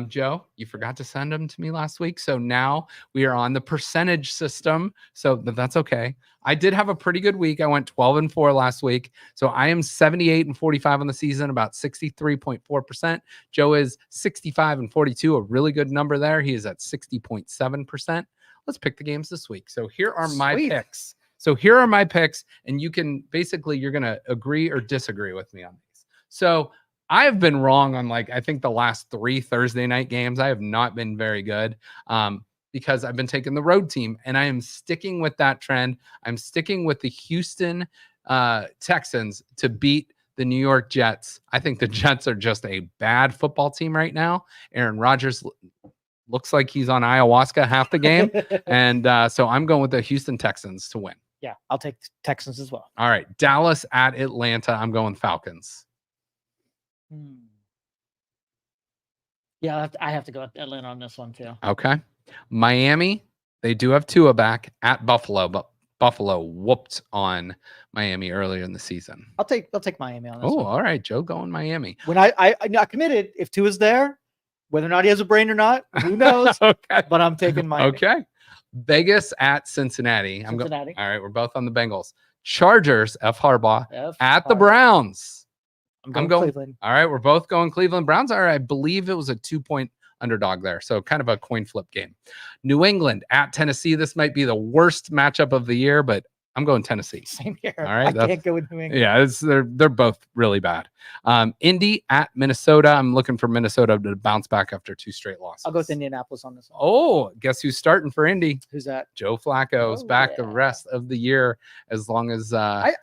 Joe, you forgot to send them to me last week. So now we are on the percentage system. So that's okay. I did have a pretty good week. I went 12-4 last week. So I am 78-45 on the season, about 63.4%. Joe is 65-42, a really good number there. He is at 60.7%. Let's pick the games this week. So here are my picks. And you can you're going to agree or disagree with me on these. So I've been wrong on I think the last 3 Thursday night games. I have not been very good because I've been taking the road team, and I am sticking with that trend. I'm sticking with the Houston Texans to beat the New York Jets. I think the Jets are just a bad football team right now. Aaron Rodgers looks like he's on ayahuasca half the game. And so I'm going with the Houston Texans to win. Yeah, I'll take Texans as well. All right. Dallas at Atlanta. I'm going Falcons. Yeah, I have to go with Atlanta on this one too. Okay. Miami, they do have Tua back at Buffalo, but Buffalo whooped on Miami earlier in the season. I'll take Miami on this one. All right. Joe going Miami. When I committed, if Tua's there, whether or not he has a brain or not, who knows? Okay. But I'm taking Miami. Okay. Vegas at Cincinnati. Cincinnati. All right. We're both on the Bengals. Chargers, Harbaugh at the Browns. I'm going Cleveland. All right. We're both going Cleveland. Browns are, I believe it was a 2-point underdog there. So kind of a coin flip game. New England at Tennessee. This might be the worst matchup of the year, but I'm going Tennessee. Same here. All right. I can't go with New England. Yeah, they're both really bad. Indy at Minnesota. I'm looking for Minnesota to bounce back after 2 straight losses. I'll go with Indianapolis on this one. Oh, guess who's starting for Indy? Who's that? Joe Flacco's back the rest of the year, as long as I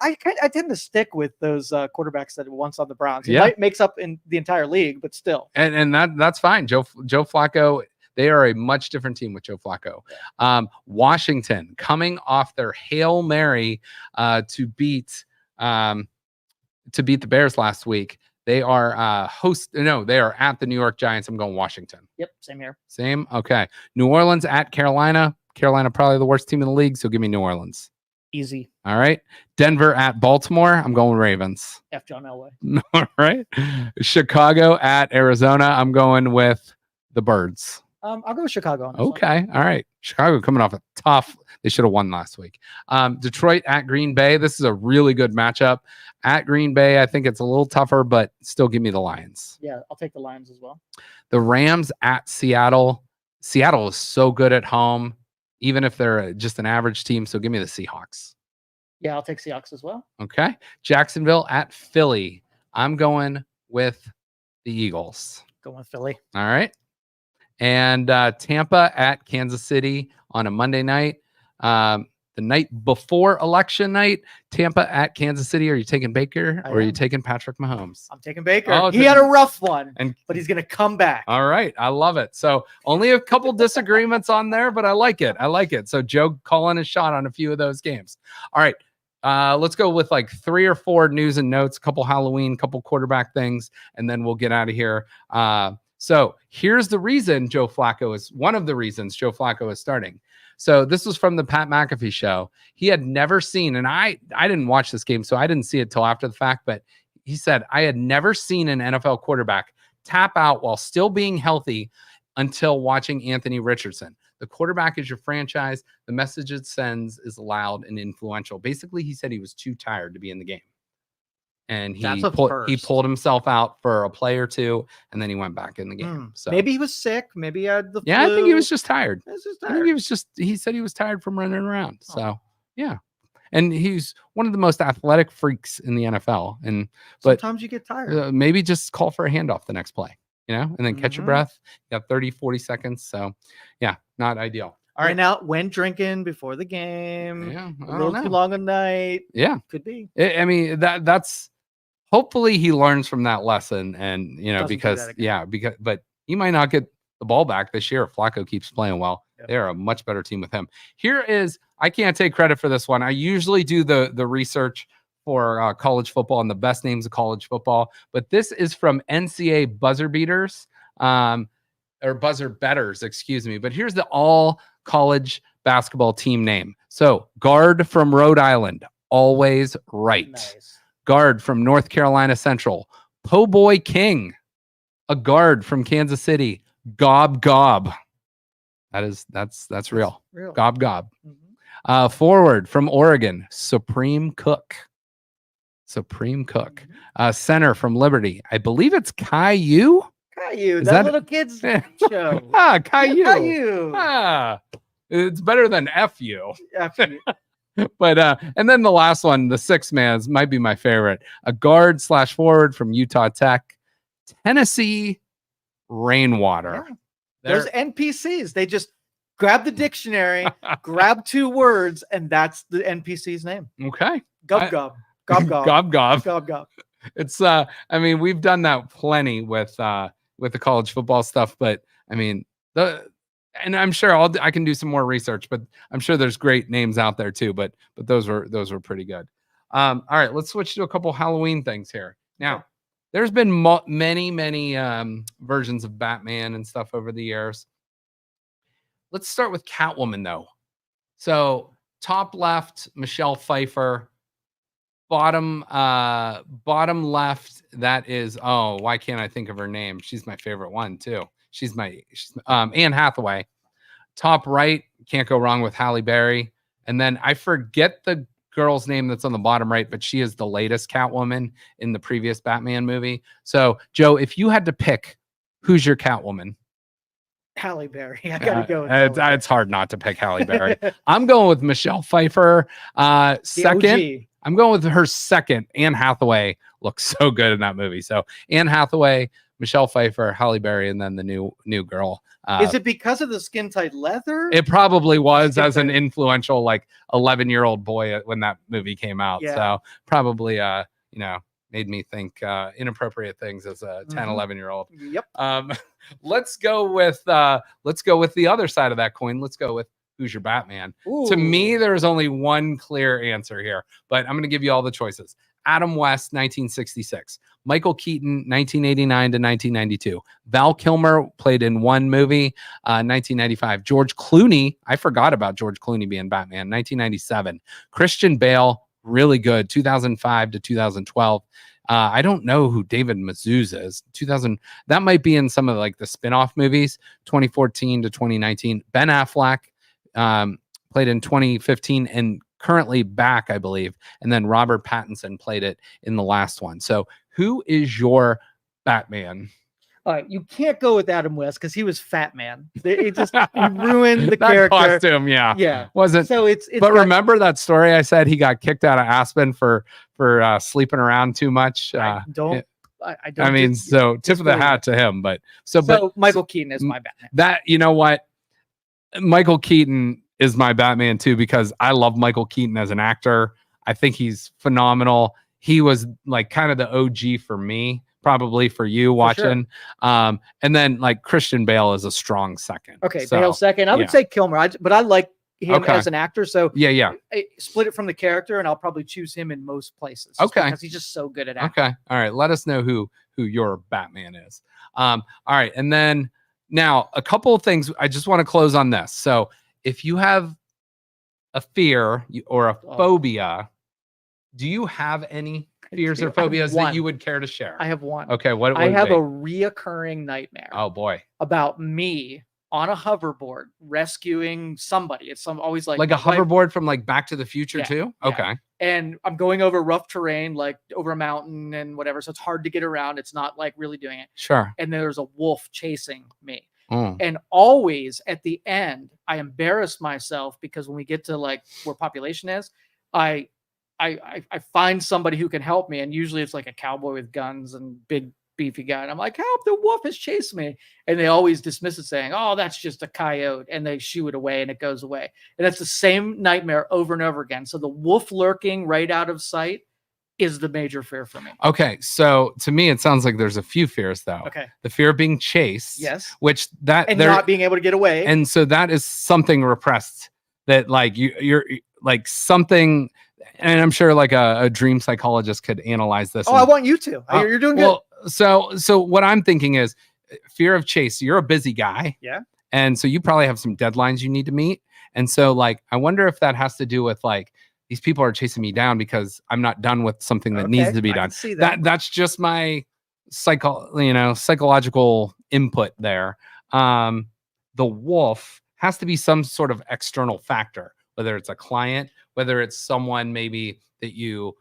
tend to stick with those quarterbacks that were once on the Browns. It Yeah. might makes up in the entire league, but still. and that's fine. Joe Flacco. They are a much different team with Joe Flacco. Washington coming off their Hail Mary to beat the Bears last week. They are they are at the New York Giants. I'm going Washington. Yep, same here. Same. Okay. New Orleans at Carolina. Carolina probably the worst team in the league, so give me New Orleans. Easy. All right. Denver at Baltimore. I'm going Ravens. F. John Elway. All right. Chicago at Arizona. I'm going with the Birds. I'll go with Chicago on this Okay. one. All right. Chicago coming off a tough. They should have won last week. Detroit at Green Bay. This is a really good matchup. At Green Bay, I think it's a little tougher, but still give me the Lions. Yeah, I'll take the Lions as well. The Rams at Seattle. Seattle is so good at home, even if they're just an average team. So give me the Seahawks. Yeah, I'll take Seahawks as well. Okay. Jacksonville at Philly. I'm going with the Eagles. Going with Philly. All right. And Tampa at Kansas City on a Monday night. The night before election night, Tampa at Kansas City. Are you taking Baker or are you taking Patrick Mahomes? I'm taking Baker. Oh, he had a rough one, but he's going to come back. All right. I love it. So only a couple disagreements on there, but I like it. I like it. So Joe calling a shot on a few of those games. All right. Let's go with like 3 or 4 news and notes, a couple Halloween, couple quarterback things, and then we'll get out of here. So here's the reason one of the reasons Joe Flacco is starting. So this was from the Pat McAfee show. He had never seen, and I didn't watch this game, so I didn't see it till after the fact, but he said, I had never seen an NFL quarterback tap out while still being healthy until watching Anthony Richardson. The quarterback is your franchise. The message it sends is loud and influential. Basically, he said he was too tired to be in the game. And he pulled himself out for a play or two, and then he went back in the game. So maybe he was sick. Maybe he had the flu. I think he was just tired. I think he said he was tired from running around. So yeah. And he's one of the most athletic freaks in the NFL. But sometimes you get tired. Maybe just call for a handoff the next play, and then catch your breath. You got 30, 40 seconds. So yeah, not ideal. All right, now when drinking before the game, a little too long a night. Yeah, could be. I mean, that's hopefully he learns from that lesson, and but he might not get the ball back this year if Flacco keeps playing well. Yep. They're a much better team with him. I can't take credit for this one. I usually do the research for college football and the best names of college football, but this is from NCAA buzzer beaters, or buzzer betters, excuse me. But here's the all college basketball team name. So guard from Rhode Island, always right. Nice. Guard from North Carolina Central, Po' Boy King. A guard from Kansas City, Gob Gob. That's real. Gob Gob. Mm-hmm. Forward from Oregon, Supreme Cook. Mm-hmm. Center from Liberty, I believe it's Caillou. Is that little kids show? Caillou. Caillou. It's better than FU. But and then the last one, the 6 man's might be my favorite. A guard / forward from Utah Tech, Tennessee Rainwater. Yeah. There's NPCs. They just grab the dictionary, grab 2 words, and that's the NPC's name. Okay. Gob gob. Gob gob. Gob gob. Gob gob. It's I mean, we've done that plenty with the college football stuff, but I mean and I'm sure I can do some more research, but I'm sure there's great names out there too. But those were pretty good. All right, let's switch to a couple Halloween things here. Now, there's been many versions of Batman and stuff over the years. Let's start with Catwoman though. So top left, Michelle Pfeiffer. Bottom left, that is, why can't I think of her name? She's my favorite one too. She's Anne Hathaway. Top right, can't go wrong with Halle Berry. And then I forget the girl's name that's on the bottom right, but she is the latest Catwoman in the previous Batman movie. So, Joe, if you had to pick, who's your Catwoman? Halle Berry. I gotta go with it's hard not to pick Halle Berry. I'm going with Michelle Pfeiffer. Second, I'm going with her second. Anne Hathaway looks so good in that movie. So Anne Hathaway, Michelle Pfeiffer, Halle Berry, and then the new girl. Is it because of the skin tight leather? It probably was as an influential 11-year-old boy when that movie came out. Yeah. So probably made me think inappropriate things as a 10, 11-year-old. Yep. Let's go with the other side of that coin. Let's go with who's your Batman. Ooh. To me, there's only one clear answer here, but I'm going to give you all the choices. Adam West, 1966. Michael Keaton, 1989 to 1992. Val Kilmer played in one movie, 1995. George Clooney, I forgot about George Clooney being Batman, 1997. Christian Bale, really good, 2005 to 2012. I don't know who David Mazouz is. 2000, that might be in some of the spin-off movies, 2014 to 2019. Ben Affleck, played in 2015 and currently back, I believe. And then Robert Pattinson played it in the last one. So who is your Batman? All right, you can't go with Adam West because he was Fat Man. It just he ruined the that character. costume, yeah. Wasn't So it's but remember that story I said he got kicked out of Aspen for sleeping around too much? I don't. I mean, so tip of the hat to him, but Michael Keaton is my Batman. That, you know what? Michael Keaton is my Batman too, because I love Michael Keaton as an actor. I think he's phenomenal. He was like kind of the OG for me, probably for you watching. Sure. And then like Christian Bale is a strong second. Okay, so, Bale second. I would say Kilmer, but I like him as an actor. So I split it from the character, and I'll probably choose him in most places. Okay, because he's just so good at acting. Okay, all right. Let us know who your Batman is. All right, and then now a couple of things. I just want to close on this. So if you have a fear or a phobia, do you have any fears or phobias that you would care to share? I have one. Okay, what I have a reoccurring nightmare. Oh boy. About me on a hoverboard rescuing somebody. It's always like a hoverboard from like Back to the Future too? Yeah. Okay. And I'm going over rough terrain, like over a mountain and whatever. So it's hard to get around. It's not like really doing it. Sure. And there's a wolf chasing me. And always at the end, I embarrass myself because when we get to like where population is, I find somebody who can help me. And usually it's like a cowboy with guns and big beefy guy. And I'm like, help, the wolf has chased me. And they always dismiss it saying, oh, that's just a coyote. And they shoo it away and it goes away. And that's the same nightmare over and over again. So the wolf lurking right out of sight is the major fear for me. Okay. So to me, it sounds like there's a few fears though. Okay. The fear of being chased. Yes. Which and not being able to get away. And so that is something repressed that like you're like something. And I'm sure like a dream psychologist could analyze this. I want you to. You're doing good. Well, so what I'm thinking is fear of chase. You're a busy guy. Yeah. And so you probably have some deadlines you need to meet. And so like, I wonder if that has to do with like, these people are chasing me down because I'm not done with something that needs to be done. See that. That's just my psychological input there. The wolf has to be some sort of external factor, whether it's a client, whether it's someone maybe that you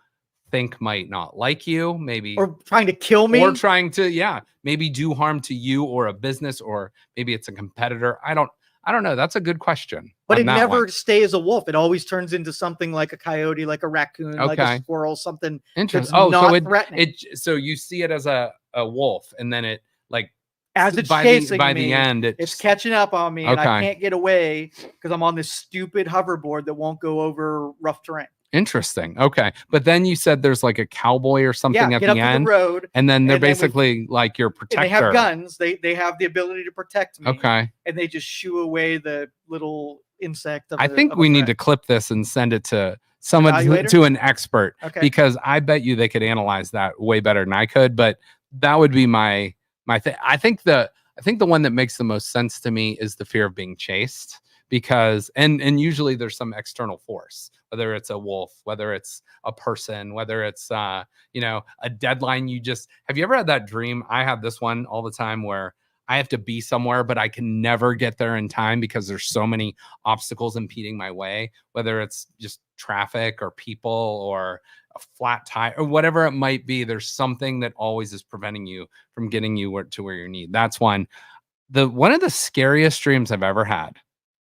think might not like you, maybe or trying to kill me, or trying to maybe do harm to you or a business, or maybe it's a competitor. I don't know. That's a good question. But it never stays a wolf. It always turns into something like a coyote, like a raccoon, like a squirrel, something interesting. Threatening. So you see it as a wolf, and then it like as it's chasing by me, the end, it's catching up on me, and I can't get away because I'm on this stupid hoverboard that won't go over rough terrain. Interesting. Okay. But then you said there's like a cowboy or something at the end. The road, and then they're basically like your protector. They have guns. They have the ability to protect me. Okay. And they just shoo away the little insect. I think we need to clip this and send it to someone, to an expert, because I bet you they could analyze that way better than I could. But that would be my thing. I think the one that makes the most sense to me is the fear of being chased, because and usually there's some external force, whether it's a wolf, whether it's a person, whether it's a deadline. Have you ever had that dream? I have this one all the time where I have to be somewhere, but I can never get there in time because there's so many obstacles impeding my way, whether it's just traffic or people or a flat tire or whatever it might be. There's something that always is preventing you from getting you to where you need. That's one. One of the scariest dreams I've ever had.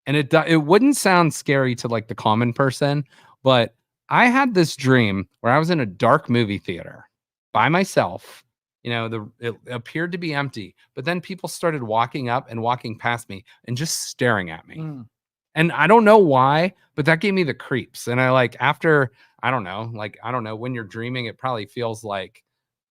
And it wouldn't sound scary to like the common person, but I had this dream where I was in a dark movie theater by myself. It appeared to be empty, but then people started walking up and walking past me and just staring at me. And I don't know why, but that gave me the creeps. And I don't know, when you're dreaming, it probably feels like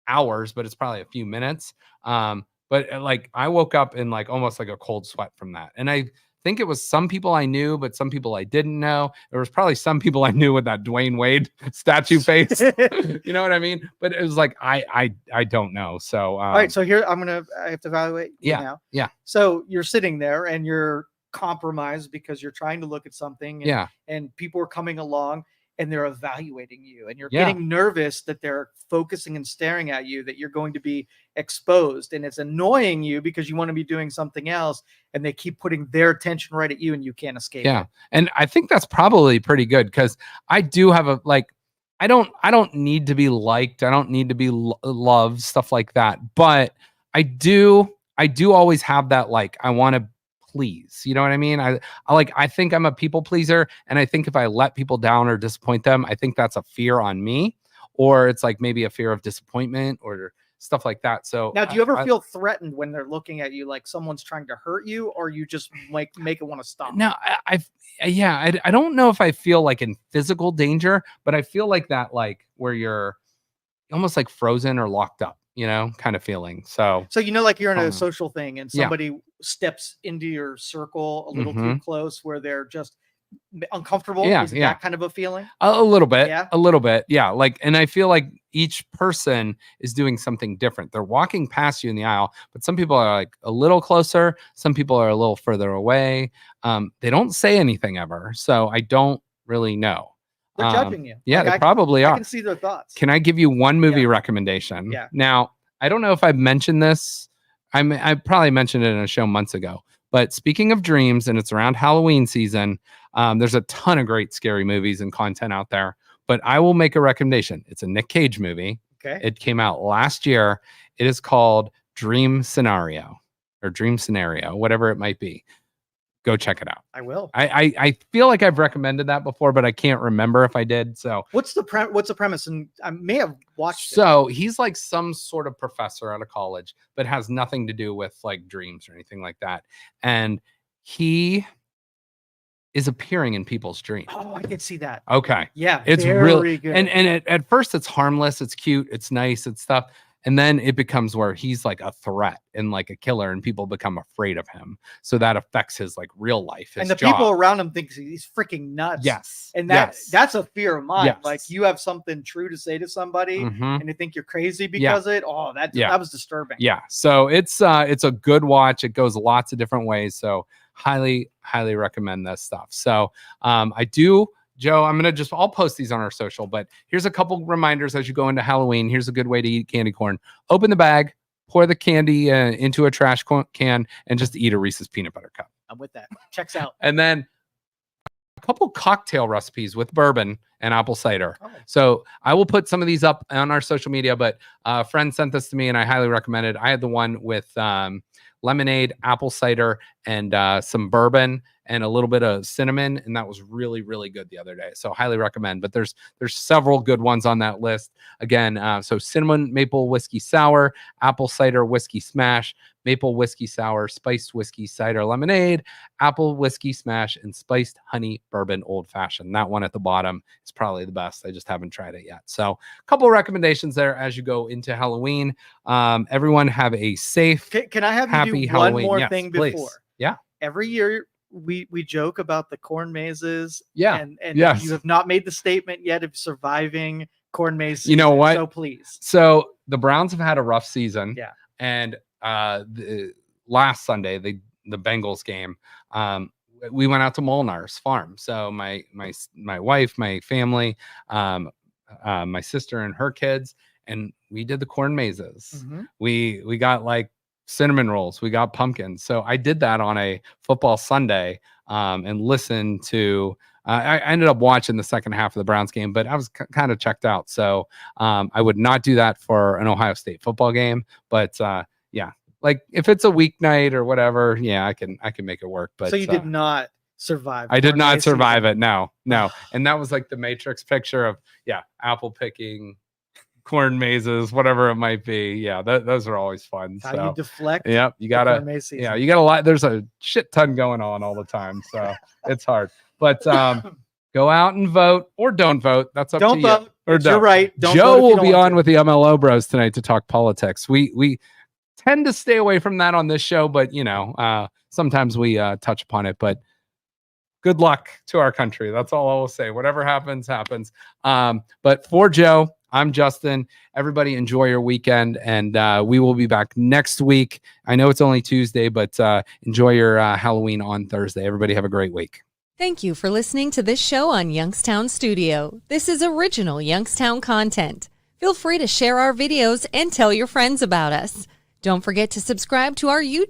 hours, but it's probably a few minutes. But like I woke up in like almost like a cold sweat from that. And I think it was some people I knew, but some people I didn't know. There was probably some people I knew with that Dwayne Wade statue face. You know what I mean? But it was like, I don't know. So, all right. So here I have to evaluate now. Yeah. So you're sitting there and you're compromised because you're trying to look at something and people are coming along and they're evaluating you, and you're Yeah. getting nervous that they're focusing and staring at you, that you're going to be exposed, and it's annoying you because you want to be doing something else, and they keep putting their attention right at you, and you can't escape Yeah. it. And I think that's probably pretty good, because I do have a I don't need to be liked. I don't need to be loved, stuff like that. But I do always have that, I want to please. You know what I mean? I think I'm a people pleaser, and I think if I let people down or disappoint them, I think that's a fear on me, or it's maybe a fear of disappointment or stuff like that. So Now, do you ever feel threatened when they're looking at you like someone's trying to hurt you, or you just make it want to stop? No, I don't know if I feel in physical danger, but I feel that where you're almost frozen or locked up, kind of feeling. So You're in a social thing and somebody steps into your circle a little too close, where they're just uncomfortable. Yeah, Is that kind of a feeling? A little bit. Yeah. A little bit. Yeah. And I feel each person is doing something different. They're walking past you in the aisle, but some people are a little closer. Some people are a little further away. They don't say anything ever. So I don't really know. They're judging you. Yeah, they probably are. I can see their thoughts. Can I give you one movie recommendation? Yeah. Now, I don't know if I've mentioned this. I probably mentioned it in a show months ago. But speaking of dreams, and it's around Halloween season, there's a ton of great scary movies and content out there. But I will make a recommendation. It's a Nick Cage movie. Okay. It came out last year. It is called Dream Scenario, whatever it might be. Go check it out. I will. I feel like I've recommended that before, but I can't remember if I did. So what's the premise? And I may have watched it. So he's some sort of professor out of college, but has nothing to do with dreams or anything like that. And he is appearing in people's dreams. Oh, I can see that. Okay. Yeah. It's very really good. And at first it's harmless, it's cute, it's nice, it's stuff. And then it becomes where he's a threat and a killer, and people become afraid of him. So that affects his real life. His and the job. people around him think he's freaking nuts. Yes. And that's a fear of mine. Yes. You have something true to say to somebody and they think you're crazy because of it. Oh, that was disturbing. Yeah. So it's a good watch. It goes lots of different ways. So highly recommend this stuff. So I do. Joe, I'll post these on our social, but here's a couple reminders as you go into Halloween. Here's a good way to eat candy corn. Open the bag, pour the candy into a trash can, and just eat a Reese's peanut butter cup. I'm with that. Checks out. And then a couple cocktail recipes with bourbon and apple cider. Oh. So I will put some of these up on our social media, but a friend sent this to me and I highly recommend it. I had the one with lemonade, apple cider, and some bourbon and a little bit of cinnamon, and that was really, really good the other day. So highly recommend. But there's several good ones on that list. Again, so cinnamon maple whiskey sour, apple cider whiskey smash, maple whiskey sour, spiced whiskey cider lemonade, apple whiskey smash, and spiced honey bourbon old fashioned. That one at the bottom is probably the best. I just haven't tried it yet. So a couple of recommendations there as you go into Halloween. Everyone have a safe, Can I have happy you do Halloween. one more Yes, thing please. before? Yeah. Every year we joke about the corn mazes. Yeah. And yes. you have not made the statement yet of surviving corn maze season. You know what? So please. So the Browns have had a rough season. Yeah. And last Sunday, the Bengals game, we went out to Molnar's farm. So my wife, my family, my sister and her kids, and we did the corn mazes. Mm-hmm. We got cinnamon rolls, we got pumpkins. So I did that on a football Sunday and listened to I ended up watching the second half of the Browns game, but I was kind of checked out. So I would not do that for an Ohio State football game. But yeah, if it's a weeknight or whatever, yeah, I can make it work. But so you did not survive. I did not survive it. No. And that was the Matrix picture of apple picking, corn mazes, whatever it might be. Yeah, those are always fun. How you deflect? Yep, you gotta. Yeah, you got a lot. There's a shit ton going on all the time, so it's hard. But go out and vote or don't vote. That's up to you. Don't vote. Or You're right. Don't Joe vote will be on with the MLO Bros tonight to talk politics. We tend to stay away from that on this show, but sometimes we touch upon it. But good luck to our country. That's all I will say. Whatever happens, happens. But for Joe, I'm Justin. Everybody enjoy your weekend, and we will be back next week. I know it's only Tuesday, but enjoy your Halloween on Thursday. Everybody have a great week. Thank you for listening to this show on Youngstown Studio. This is original Youngstown content. Feel free to share our videos and tell your friends about us. Don't forget to subscribe to our YouTube